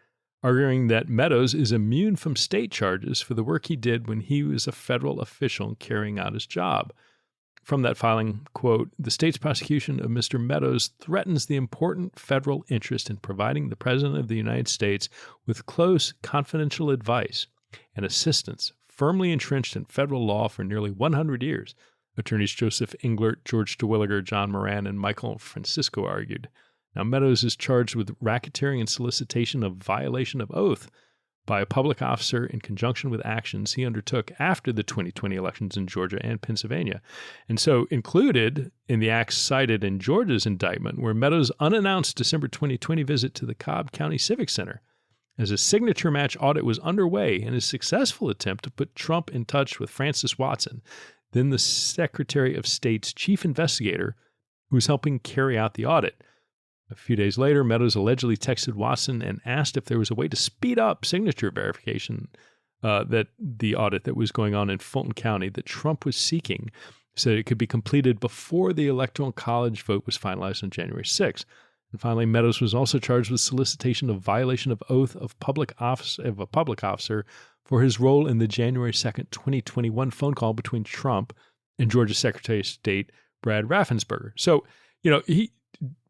arguing that Meadows is immune from state charges for the work he did when he was a federal official carrying out his job. From that filing, quote, "The state's prosecution of Mr. Meadows threatens the important federal interest in providing the President of the United States with close, confidential advice and assistance firmly entrenched in federal law for nearly 100 years, Attorneys Joseph Englert, George Terwilliger, John Moran, and Michael Francisco argued. Now, Meadows is charged with racketeering and solicitation of violation of oath by a public officer in conjunction with actions he undertook after the 2020 elections in Georgia and Pennsylvania. And so included in the acts cited in Georgia's indictment were Meadows' unannounced December 2020 visit to the Cobb County Civic Center as a signature match audit was underway in his successful attempt to put Trump in touch with Francis Watson, then the Secretary of State's chief investigator who was helping carry out the audit. A few days later, Meadows allegedly texted Watson and asked if there was a way to speed up signature verification that the audit that was going on in Fulton County that Trump was seeking so that it could be completed before the Electoral College vote was finalized on January 6th. And finally, Meadows was also charged with solicitation of violation of oath of a public officer for his role in the January 2nd, 2021 phone call between Trump and Georgia Secretary of State Brad Raffensperger. So, he,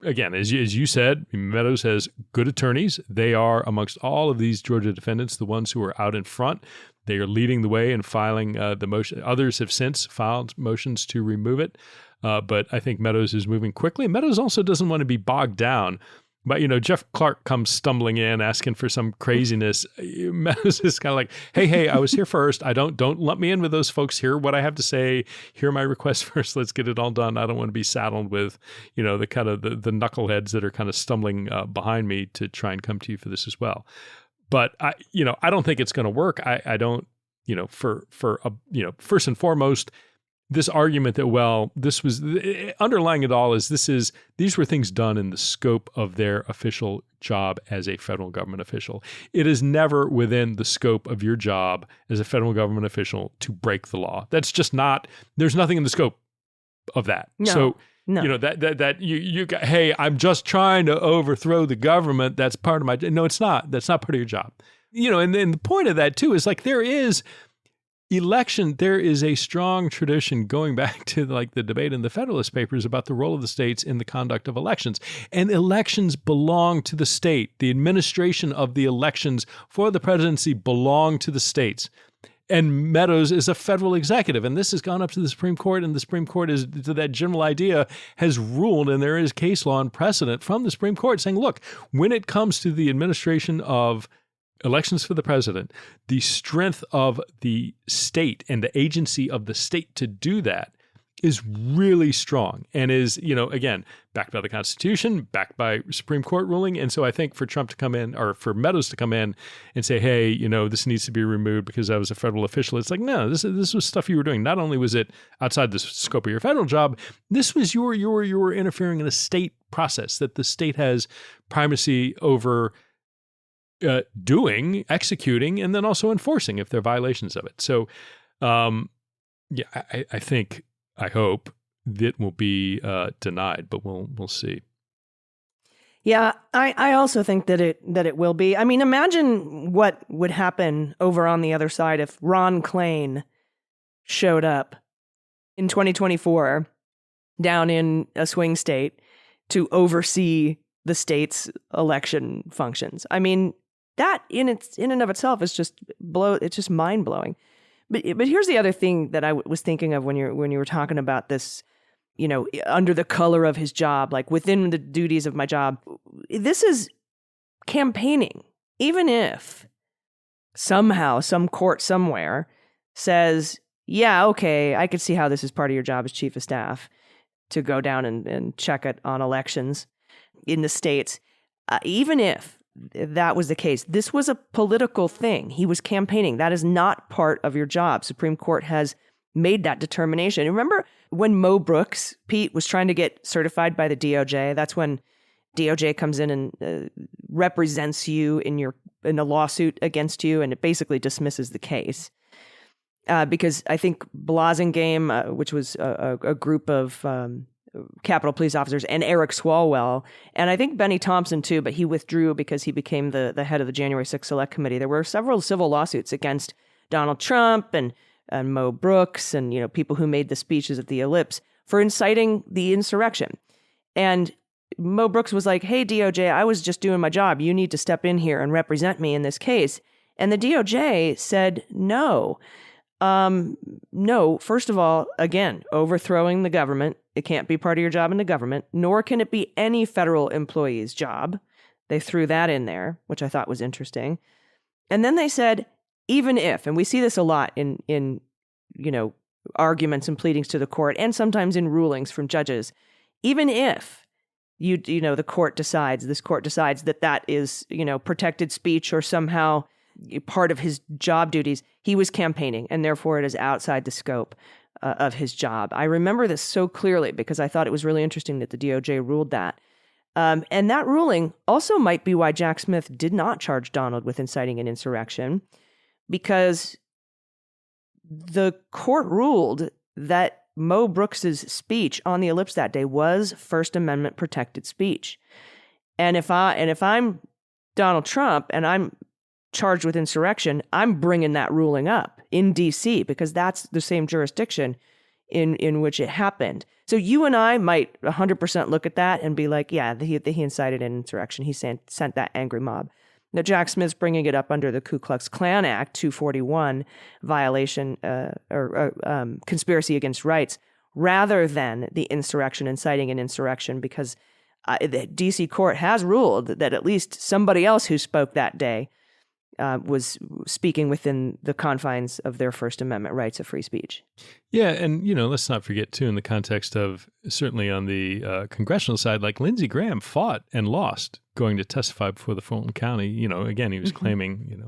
again, as you said, Meadows has good attorneys. They are, amongst all of these Georgia defendants, the ones who are out in front. They are leading the way in filing the motion. Others have since filed motions to remove it. But I think Meadows is moving quickly. Meadows also doesn't want to be bogged down. But, Jeff Clark comes stumbling in asking for some craziness. Meadows is kind of like, hey, I was here first. Don't let me in with those folks. Hear what I have to say. Hear my request first. Let's get it all done. I don't want to be saddled with, the kind of the knuckleheads that are kind of stumbling behind me to try and come to you for this as well. But I don't think it's going to work. I don't, first and foremost, this argument that, this was underlying it all is these were things done in the scope of their official job as a federal government official. It is never within the scope of your job as a federal government official to break the law. That's just not, there's nothing in the scope of that. No. So, No. that you got, hey, I'm just trying to overthrow the government. That's part of my, no, it's not. That's not part of your job. And then the point of that too is like there is a strong tradition going back to like the debate in the Federalist Papers about the role of the states in the conduct of elections. And elections belong to the state. The administration of the elections for the presidency belong to the states. And Meadows is a federal executive, and this has gone up to the Supreme Court, and the Supreme Court is, to that general idea, has ruled, and there is case law and precedent from the Supreme Court saying, look, when it comes to the administration of elections for the president, the strength of the state and the agency of the state to do that is really strong and is, again, backed by the Constitution, backed by Supreme Court ruling. And so I think for Trump to come in, or for Meadows to come in and say, hey, this needs to be removed because I was a federal official. It's like, no, this was stuff you were doing. Not only was it outside the scope of your federal job, this was you were interfering in a state process that the state has primacy over doing, executing, and then also enforcing if there are violations of it. So, I hope that will be denied, but we'll see. Yeah, I also think that it will be. I mean, imagine what would happen over on the other side if Ron Klain showed up in 2024 down in a swing state to oversee the state's election functions. I mean, that in and of itself is just it's just mind blowing. But here's the other thing that I was thinking of when you were talking about this, under the color of his job, like within the duties of my job. This is campaigning. Even if somehow some court somewhere says, yeah, okay, I could see how this is part of your job as chief of staff to go down and check it on elections in the states. Even if that was the case, this was a political thing. He was campaigning. That is not part of your job. Supreme Court has made that determination. Remember when Mo Brooks, Pete, was trying to get certified by the DOJ? That's when DOJ comes in and represents you in a lawsuit against you, and it basically dismisses the case. Because I think Blasingame, which was a group of Capitol Police officers, and Eric Swalwell, and I think Benny Thompson too, but he withdrew because he became the head of the January 6th Select Committee. There were several civil lawsuits against Donald Trump and Mo Brooks and people who made the speeches at the Ellipse for inciting the insurrection. And Mo Brooks was like, hey, DOJ, I was just doing my job. You need to step in here and represent me in this case. And the DOJ said no. No, first of all, again, overthrowing the government. It can't be part of your job in the government, nor can it be any federal employee's job. They threw that in there, which I thought was interesting. And then they said, even if, and we see this a lot in arguments and pleadings to the court, and sometimes in rulings from judges, even if this court decides that is, protected speech or somehow part of his job duties, he was campaigning, and therefore it is outside the scope of his job. I remember this so clearly because I thought it was really interesting that the DOJ ruled that. And that ruling also might be why Jack Smith did not charge Donald with inciting an insurrection, because the court ruled that Mo Brooks's speech on the ellipse that day was First Amendment protected speech. And if I'm Donald Trump and I'm charged with insurrection, I'm bringing that ruling up in D.C. because that's the same jurisdiction in which it happened. So you and I might 100% look at that and be like, yeah, he incited an insurrection. He sent that angry mob. Now, Jack Smith's bringing it up under the Ku Klux Klan Act 241 violation or conspiracy against rights rather than the insurrection, inciting an insurrection, because the D.C. court has ruled that at least somebody else who spoke that day was speaking within the confines of their First Amendment rights of free speech. Yeah, and, let's not forget, too, in the context of, certainly on the congressional side, like Lindsey Graham fought and lost going to testify before the Fulton County. Again, he was claiming,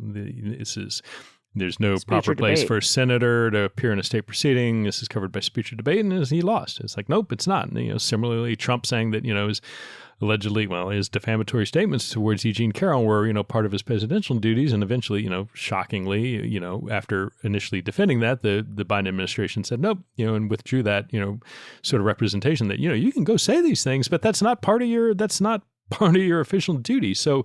there's no speech proper place debate for a senator to appear in a state proceeding. This is covered by speech or debate, and he lost. It's like, nope, it's not. And, similarly, Trump saying that, his allegedly, his defamatory statements towards Eugene Carroll were, part of his presidential duties. And eventually, shockingly, after initially defending that, the Biden administration said, nope, and withdrew that, sort of representation that, you can go say these things, but that's not part of your official duty. So,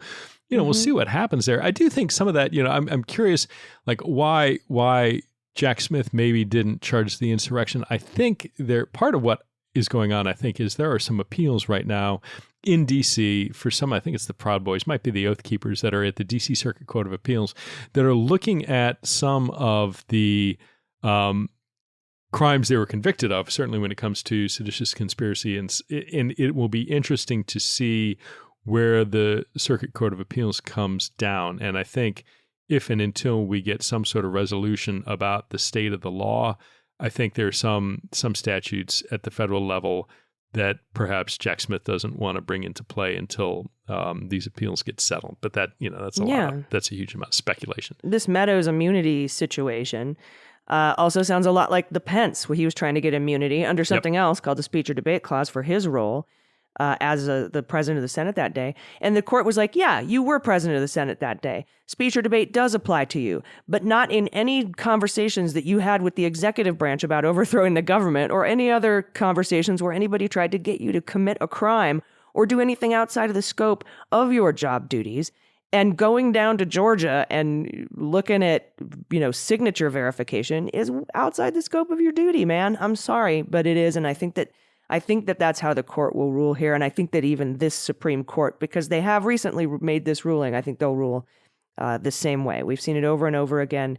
we'll see what happens there. I do think some of that, I'm curious, like why Jack Smith maybe didn't charge the insurrection. I think part of what is going on, I think, is there are some appeals right now in D.C. for some, I think it's the Proud Boys, might be the Oath Keepers that are at the D.C. Circuit Court of Appeals that are looking at some of the crimes they were convicted of, certainly when it comes to seditious conspiracy. And it will be interesting to see where the Circuit Court of Appeals comes down. And I think if and until we get some sort of resolution about the state of the law, I think there are some statutes at the federal level that perhaps Jack Smith doesn't want to bring into play until these appeals get settled. But that, that's a huge amount of speculation. This Meadows immunity situation also sounds a lot like the Pence, where he was trying to get immunity under something else called the speech or debate clause for his role as the president of the Senate that day. And the court was like, yeah, you were president of the Senate that day. Speech or debate does apply to you, but not in any conversations that you had with the executive branch about overthrowing the government or any other conversations where anybody tried to get you to commit a crime or do anything outside of the scope of your job duties. And going down to Georgia and looking at, signature verification is outside the scope of your duty, man. I'm sorry, but it is. And I think that that's how the court will rule here. And I think that even this Supreme Court, because they have recently made this ruling, I think they'll rule the same way. We've seen it over and over again.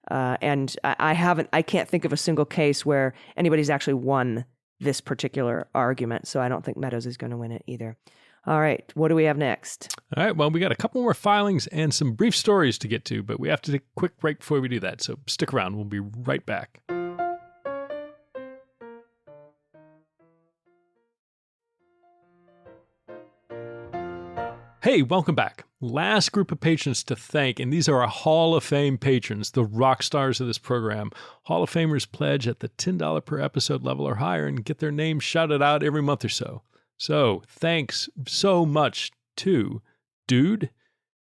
And I can't think of a single case where anybody's actually won this particular argument. So I don't think Meadows is going to win it either. All right. What do we have next? All right. Well, we got a couple more filings and some brief stories to get to, but we have to take a quick break before we do that. So stick around. We'll be right back. Hey, welcome back. Last group of patrons to thank, and these are our Hall of Fame patrons, the rock stars of this program. Hall of Famers pledge at the $10 per episode level or higher and get their names shouted out every month or so. So thanks so much to Dude,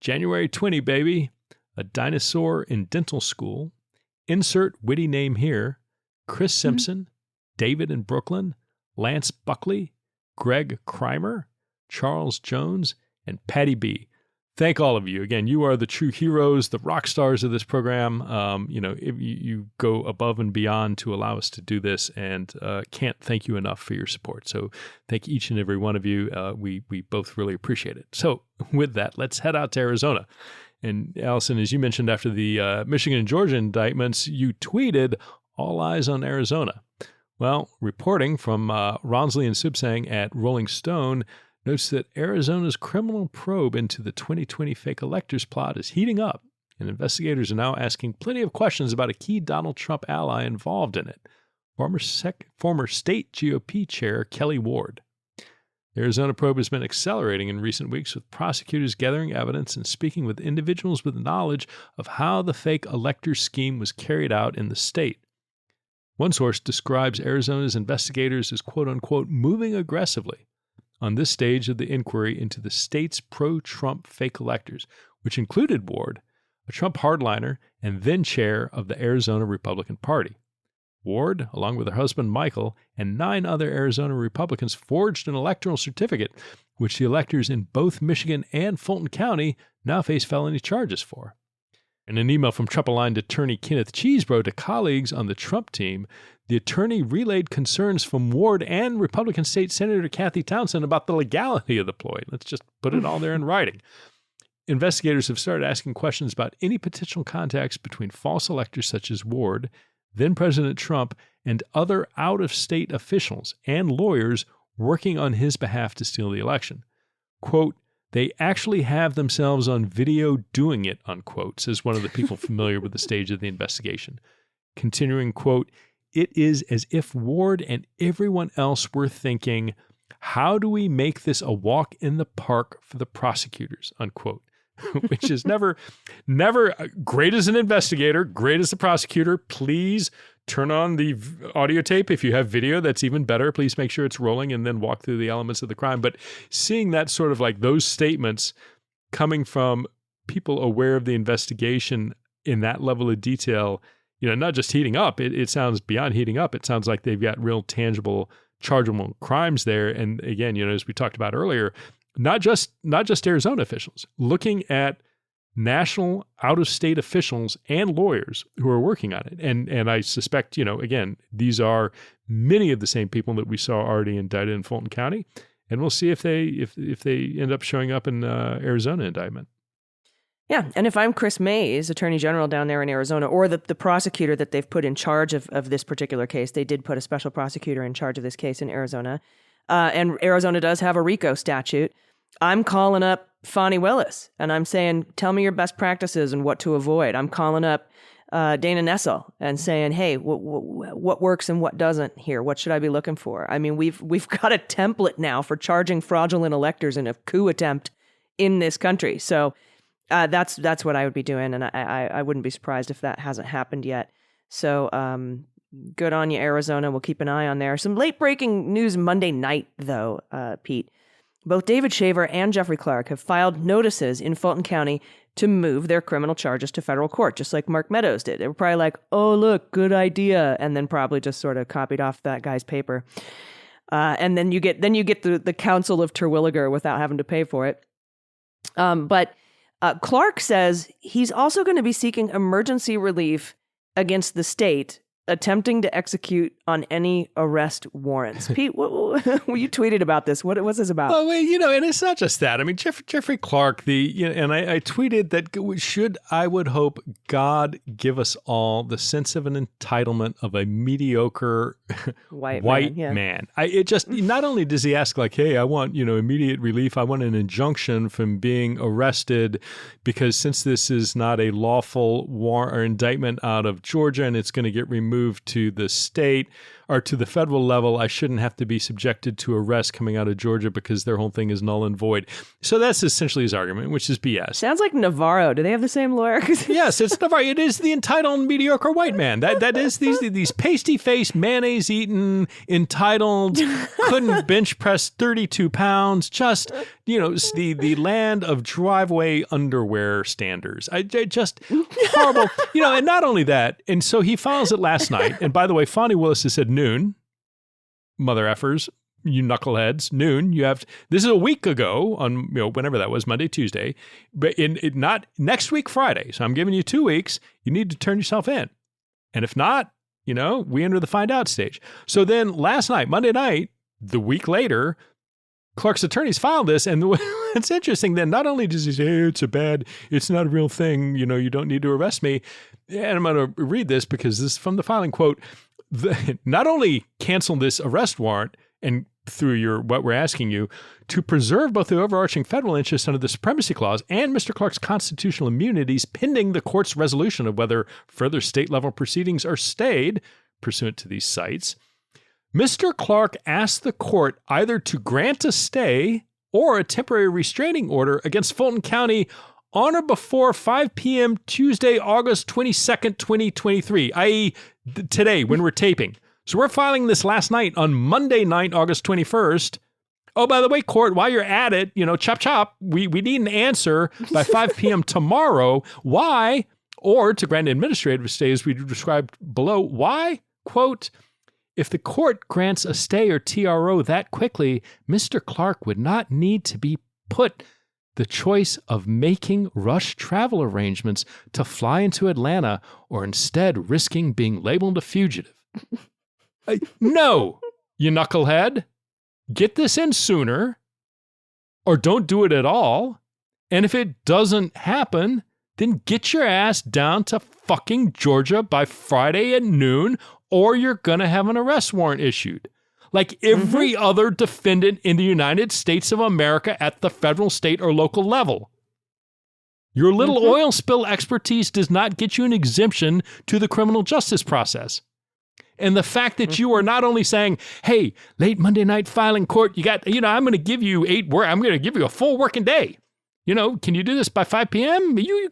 January 20, baby, A Dinosaur in Dental School, Insert Witty Name Here, Chris Simpson, David in Brooklyn, Lance Buckley, Greg Kreimer, Charles Jones, and Patty B. Thank all of you. Again, you are the true heroes, the rock stars of this program. You go above and beyond to allow us to do this, and can't thank you enough for your support. So thank each and every one of you. We both really appreciate it. So with that, let's head out to Arizona And Allison, as you mentioned after the Michigan and Georgia indictments, you tweeted, "All eyes on Arizona." Well, reporting from Ronsley and Subsang at Rolling Stone notes that Arizona's criminal probe into the 2020 fake electors plot is heating up, and investigators are now asking plenty of questions about a key Donald Trump ally involved in it, former state GOP chair Kelly Ward. The Arizona probe has been accelerating in recent weeks, with prosecutors gathering evidence and speaking with individuals with knowledge of how the fake elector scheme was carried out in the state. One source describes Arizona's investigators as quote-unquote moving aggressively on this stage of the inquiry into the state's pro-Trump fake electors, which included Ward, a Trump hardliner and then chair of the Arizona Republican Party. Ward, along with her husband Michael and 9 other Arizona Republicans, forged an electoral certificate, which the electors in both Michigan and Fulton County now face felony charges for. In an email from Trump-aligned attorney Kenneth Chesebro to colleagues on the Trump team, the attorney relayed concerns from Ward and Republican State Senator Kathy Townsend about the legality of the ploy. Let's just put it all there in writing. Investigators have started asking questions about any potential contacts between false electors such as Ward, then President Trump, and other out-of-state officials and lawyers working on his behalf to steal the election. Quote, "They actually have themselves on video doing it," unquote, says one of the people familiar with the stage of the investigation. Continuing, quote, "It is as if Ward and everyone else were thinking, how do we make this a walk in the park for the prosecutors," unquote. Which is never great as an investigator, great as a prosecutor. Please turn on the audio tape. If you have video, that's even better. Please make sure it's rolling and then walk through the elements of the crime. But seeing that sort of like those statements coming from people aware of the investigation in that level of detail, not just heating up, it sounds beyond heating up. It sounds like they've got real tangible, chargeable crimes there. And again, as we talked about earlier, not just Arizona officials, looking at national out-of-state officials and lawyers who are working on it. And I suspect, again, these are many of the same people that we saw already indicted in Fulton County. And we'll see if they end up showing up in Arizona indictment. Yeah, and if I'm Chris Mays, Attorney General down there in Arizona, or the prosecutor that they've put in charge of this particular case, they did put a special prosecutor in charge of this case in Arizona, and Arizona does have a RICO statute, I'm calling up Fani Willis, and I'm saying, tell me your best practices and what to avoid. I'm calling up Dana Nessel and saying, hey, what works and what doesn't here? What should I be looking for? I mean, we've got a template now for charging fraudulent electors in a coup attempt in this country. So that's what I would be doing, and I wouldn't be surprised if that hasn't happened yet. So good on you, Arizona. We'll keep an eye on there. Some late-breaking news Monday night, though, Pete. Both David Shaver and Jeffrey Clark have filed notices in Fulton County to move their criminal charges to federal court, just like Mark Meadows did. They were probably like, oh, look, good idea, and then probably just sort of copied off that guy's paper. And then you get the Council of Terwilliger without having to pay for it. But Clark says he's also going to be seeking emergency relief against the state attempting to execute on any arrest warrants. Pete, you tweeted about this. What was this about? Well, and it's not just that. I mean, Jeffrey Clark, and I tweeted that I would hope God give us all the sense of an entitlement of a mediocre white man. It just, not only does he ask like, hey, I want, immediate relief. I want an injunction from being arrested because since this is not a lawful warrant or indictment out of Georgia and it's going to get removed to the state or to the federal level, I shouldn't have to be subjected to arrest coming out of Georgia because their whole thing is null and void. So that's essentially his argument, which is BS. Sounds like Navarro. Do they have the same lawyer? Yes, it's Navarro. It is the entitled mediocre white man. That is these pasty-faced, mayonnaise-eating, entitled, couldn't bench press 32 pounds, just, the land of driveway underwear standards. Just horrible. And not only that, and so he files it last night. And by the way, Fani Willis has said noon, mother effers, you knuckleheads, noon. This is a week ago on, whenever that was, Monday, Tuesday, but not next week, Friday. So I'm giving you 2 weeks. You need to turn yourself in. And if not, we enter the find out stage. So then last night, Monday night, the week later, Clark's attorneys filed this, and it's interesting that not only does he say, hey, it's not a real thing, you don't need to arrest me. And I'm going to read this because this is from the filing, quote, not only cancel this arrest warrant and through what we're asking you, to preserve both the overarching federal interest under the Supremacy Clause and Mr. Clark's constitutional immunities pending the court's resolution of whether further state-level proceedings are stayed pursuant to these cites, Mr. Clark asked the court either to grant a stay or a temporary restraining order against Fulton County on or before 5 p.m. Tuesday, August 22nd, 2023, i.e. today when we're taping. So we're filing this last night on Monday night, August 21st. Oh, by the way, court, while you're at it, chop, chop, we need an answer by 5 p.m. tomorrow. Why? Or to grant administrative stay as we described below. Why? Quote, if the court grants a stay or TRO that quickly, Mr. Clark would not need to be put the choice of making rush travel arrangements to fly into Atlanta or instead risking being labeled a fugitive. No, you knucklehead. Get this in sooner or don't do it at all. And if it doesn't happen, then get your ass down to fucking Georgia by Friday at noon or you're going to have an arrest warrant issued. Like every other defendant in the United States of America at the federal, state, or local level. Your little oil spill expertise does not get you an exemption to the criminal justice process. And the fact that you are not only saying, hey, late Monday night filing court, you got, I'm going to give you I'm going to give you a full working day. Can you do this by 5 p.m.? You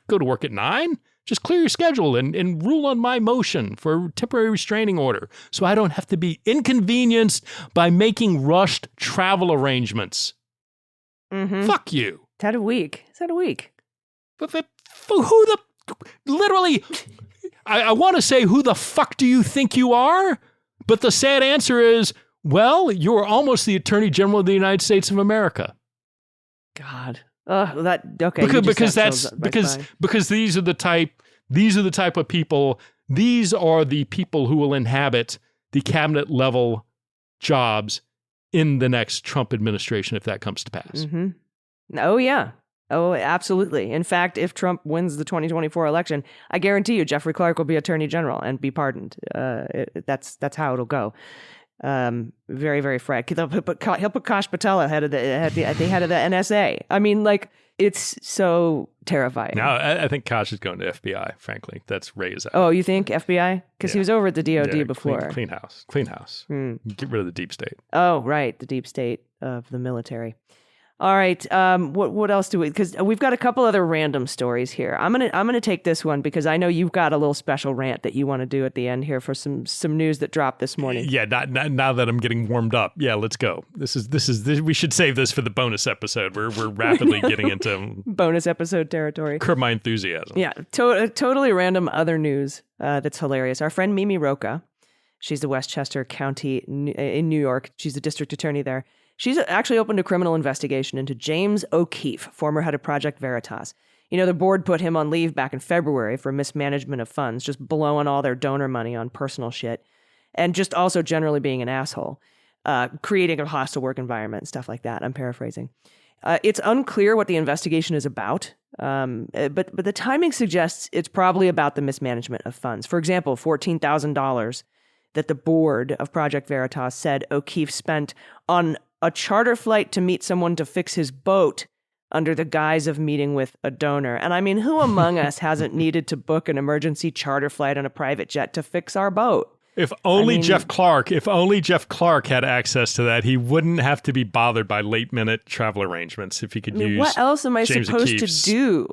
go to work at 9. Just clear your schedule and rule on my motion for a temporary restraining order so I don't have to be inconvenienced by making rushed travel arrangements. Fuck you. It's had a week. But who literally, I want to say, who the fuck do you think you are? But the sad answer is, well, you're almost the Attorney General of the United States of America. God. Okay. Because these are the type of people. These are the people who will inhabit the cabinet level jobs in the next Trump administration if that comes to pass. Oh yeah. Oh, absolutely. In fact, if Trump wins the 2024 election, I guarantee you Jeffrey Clark will be Attorney General and be pardoned. That's how it'll go. Very, very frank. He'll put Kash Patel at the head of the NSA. I mean, like, it's so terrifying. No, I think Kash is going to FBI, frankly. That's Ray's out. Oh, you think FBI? Because he was over at the DOD before. Clean house. Get rid of the deep state. Oh, right. The deep state of the military. All right. What else do we? Because we've got a couple other random stories here. I'm gonna take this one because I know you've got a little special rant that you want to do at the end here for some news that dropped this morning. Yeah. Now that I'm getting warmed up. Yeah. Let's go. This is. We should save this for the bonus episode. We're rapidly getting into bonus episode territory. Curb my enthusiasm. Yeah. Totally random other news. That's hilarious. Our friend Mimi Rocha. She's the Westchester County in New York. She's the district attorney there. She's actually opened a criminal investigation into James O'Keefe, former head of Project Veritas. The board put him on leave back in February for mismanagement of funds, just blowing all their donor money on personal shit, and just also generally being an asshole, creating a hostile work environment and stuff like that. I'm paraphrasing. It's unclear what the investigation is about, but the timing suggests it's probably about the mismanagement of funds. For example, $14,000 that the board of Project Veritas said O'Keefe spent on a charter flight to meet someone to fix his boat under the guise of meeting with a donor. And I mean, who among us hasn't needed to book an emergency charter flight on a private jet to fix our boat? If only Jeff Clark had access to that, he wouldn't have to be bothered by late-minute travel arrangements if he could use what else am I James supposed O'Keefe's. to do?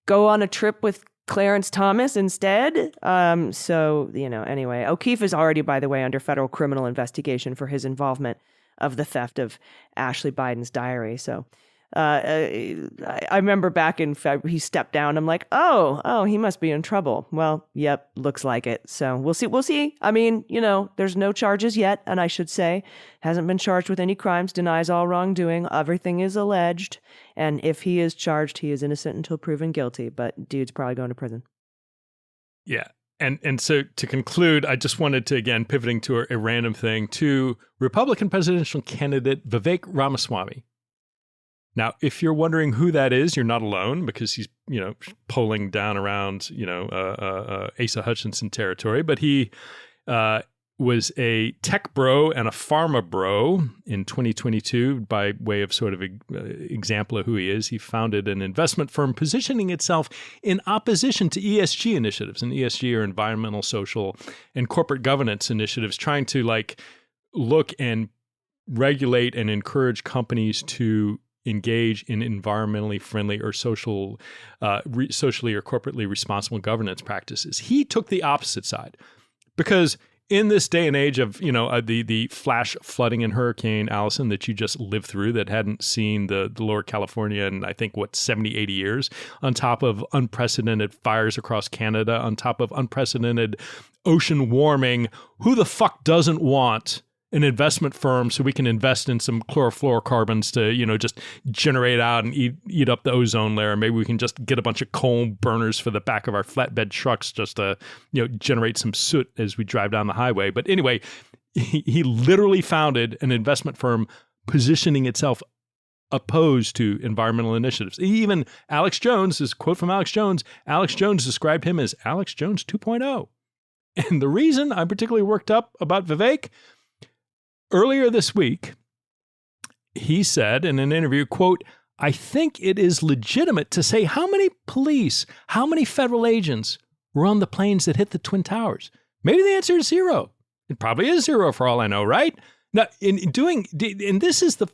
Go on a trip with Clarence Thomas instead? Anyway, O'Keefe is already, by the way, under federal criminal investigation for his involvement of the theft of Ashley Biden's diary. So I remember back in February, he stepped down. I'm like, oh, he must be in trouble. Well, yep, looks like it. So we'll see. I mean, there's no charges yet. And I should say, hasn't been charged with any crimes, denies all wrongdoing. Everything is alleged. And if he is charged, he is innocent until proven guilty. But dude's probably going to prison. Yeah. And so to conclude, I just wanted to, again, pivoting to a random thing, to Republican presidential candidate Vivek Ramaswamy. Now, if you're wondering who that is, you're not alone, because he's, polling down around, Asa Hutchinson territory. But he was a tech bro and a pharma bro in 2022 by way of sort of example of who he is. He founded an investment firm positioning itself in opposition to ESG initiatives. And ESG are environmental, social, and corporate governance initiatives trying to look and regulate and encourage companies to engage in environmentally friendly or socially or corporately responsible governance practices. He took the opposite side because in this day and age of, the flash flooding and Hurricane Allison that you just lived through that hadn't seen the lower California in, I think, 70, 80 years, on top of unprecedented fires across Canada, on top of unprecedented ocean warming, who the fuck doesn't want an investment firm so we can invest in some chlorofluorocarbons to, just generate out and eat up the ozone layer? Maybe we can just get a bunch of coal burners for the back of our flatbed trucks just to, generate some soot as we drive down the highway. But anyway, he literally founded an investment firm positioning itself opposed to environmental initiatives. Even Alex Jones, this quote from Alex Jones described him as Alex Jones 2.0. And the reason I'm particularly worked up about Vivek, earlier this week, he said in an interview, quote, "I think it is legitimate to say how many police, how many federal agents were on the planes that hit the Twin Towers. Maybe the answer is zero. It probably is zero for all I know, right?" Now, and this is the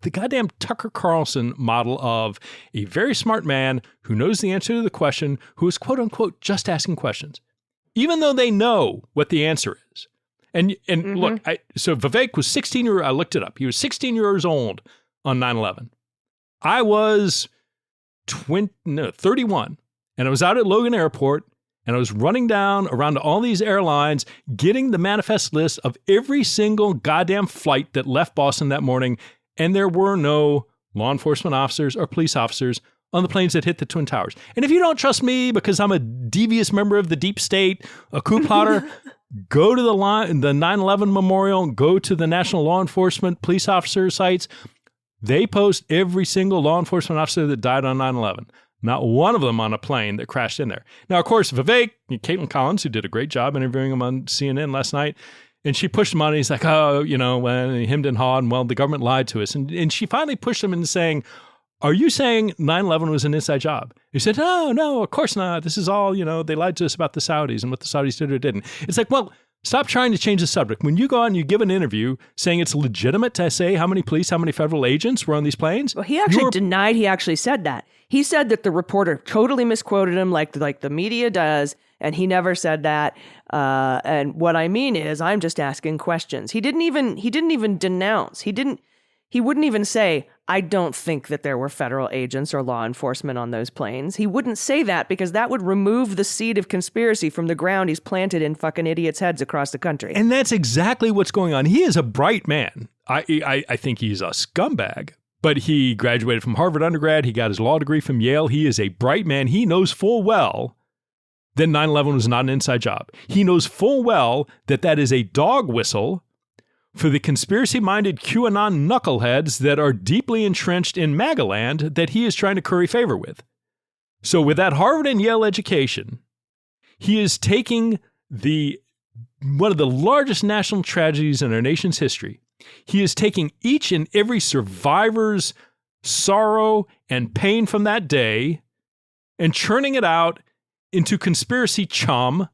goddamn Tucker Carlson model of a very smart man who knows the answer to the question, who is, quote unquote, just asking questions, even though they know what the answer is. And look, so Vivek was 16 years, I looked it up. He was 16 years old on 9/11. I was 31, and I was out at Logan Airport, and I was running down around to all these airlines, getting the manifest list of every single goddamn flight that left Boston that morning, and there were no law enforcement officers or police officers on the planes that hit the Twin Towers. And if you don't trust me because I'm a devious member of the deep state, a coup plotter, go to the 9/11 memorial, go to the National Law Enforcement police officer sites. They post every single law enforcement officer that died on 9/11. Not one of them on a plane that crashed in there. Now, of course, Vivek, Caitlin Collins, who did a great job interviewing him on CNN last night, and she pushed him on, and he's like, oh, well, hemmed and hawed, and well, the government lied to us. And she finally pushed him into saying, are you saying 9/11 was an inside job? He said, no, of course not. This is all, they lied to us about the Saudis and what the Saudis did or didn't. It's like, well, stop trying to change the subject. When you go out and you give an interview saying it's legitimate to say how many police, how many federal agents were on these planes. Well, he actually denied he actually said that. He said that the reporter totally misquoted him like the media does, and he never said that. And what I mean is, I'm just asking questions. He didn't even denounce. He wouldn't even say, I don't think that there were federal agents or law enforcement on those planes. He wouldn't say that because that would remove the seed of conspiracy from the ground he's planted in fucking idiots' heads across the country. And that's exactly what's going on. He is a bright man. I think he's a scumbag, but he graduated from Harvard undergrad. He got his law degree from Yale. He is a bright man. He knows full well that 9/11 was not an inside job. He knows full well that that is a dog whistle for the conspiracy-minded QAnon knuckleheads that are deeply entrenched in MAGA land that he is trying to curry favor with. So with that Harvard and Yale education, he is taking one of the largest national tragedies in our nation's history. He is taking each and every survivor's sorrow and pain from that day and churning it out into conspiracy chum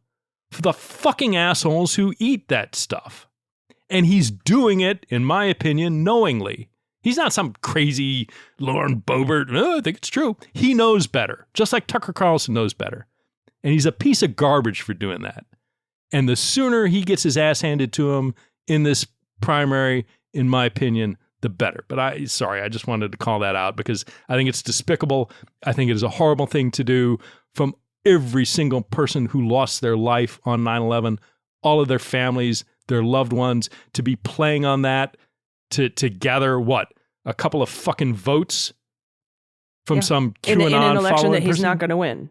for the fucking assholes who eat that stuff. And he's doing it, in my opinion, knowingly. He's not some crazy Lauren Boebert. No, I think it's true. He knows better, just like Tucker Carlson knows better. And he's a piece of garbage for doing that. And the sooner he gets his ass handed to him in this primary, in my opinion, the better. But I just wanted to call that out because I think it's despicable. I think it is a horrible thing to do from every single person who lost their life on 9/11, all of their families, their loved ones, to be playing on that to gather a couple of fucking votes from some QAnon in an election that he's person? not going to win.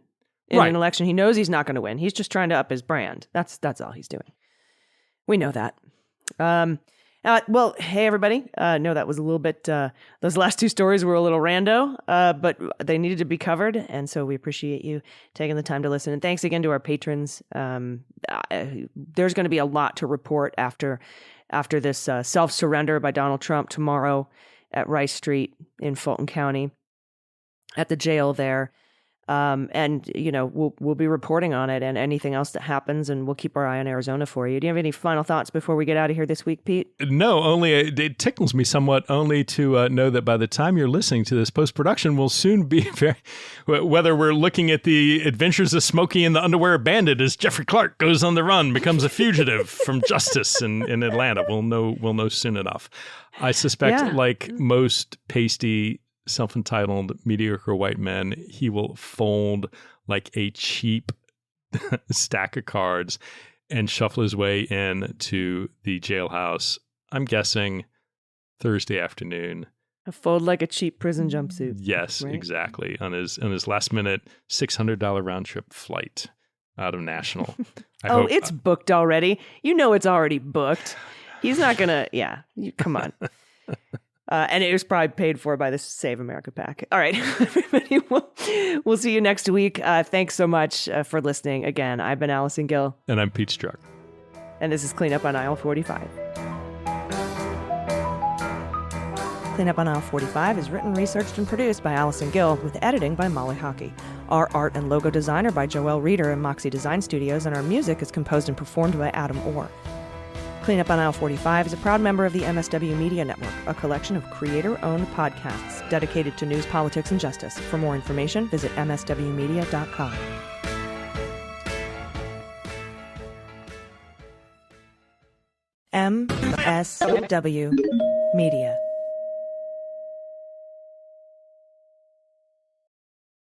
in an election he knows he's not going to win. He's just trying to up his brand. That's all he's doing. We know that. Well, hey, everybody. No, that was a little bit, those last two stories were a little rando, but they needed to be covered. And so we appreciate you taking the time to listen. And thanks again to our patrons. There's going to be a lot to report after this self-surrender by Donald Trump tomorrow at Rice Street in Fulton County at the jail there. And, we'll be reporting on it and anything else that happens, and we'll keep our eye on Arizona for you. Do you have any final thoughts before we get out of here this week, Pete? No, only it tickles me somewhat only to know that by the time you're listening to this, post-production will soon be whether we're looking at the adventures of Smokey and the Underwear Bandit as Jeffrey Clark goes on the run, becomes a fugitive from justice in Atlanta. We'll know soon enough. I suspect, like most pasty, self-entitled, mediocre white men, he will fold like a cheap stack of cards and shuffle his way in to the jailhouse. I'm guessing Thursday afternoon. Fold like a cheap prison jumpsuit. Yes, right? Exactly. On his last minute $600 round trip flight out of National. It's booked already. It's already booked. He's not gonna. Yeah, come on. And it was probably paid for by the Save America PAC. All right, everybody, we'll see you next week. Thanks so much for listening. Again, I've been Allison Gill. And I'm Pete Strzok. And this is Cleanup on Aisle 45. Cleanup on Aisle 45 is written, researched, and produced by Allison Gill, with editing by Molly Hockey. Our art and logo design are by Joelle Reeder and Moxie Design Studios, and our music is composed and performed by Adam Orr. Cleanup on Aisle 45 is a proud member of the MSW Media Network, a collection of creator-owned podcasts dedicated to news, politics, and justice. For more information, visit mswmedia.com. MSW Media.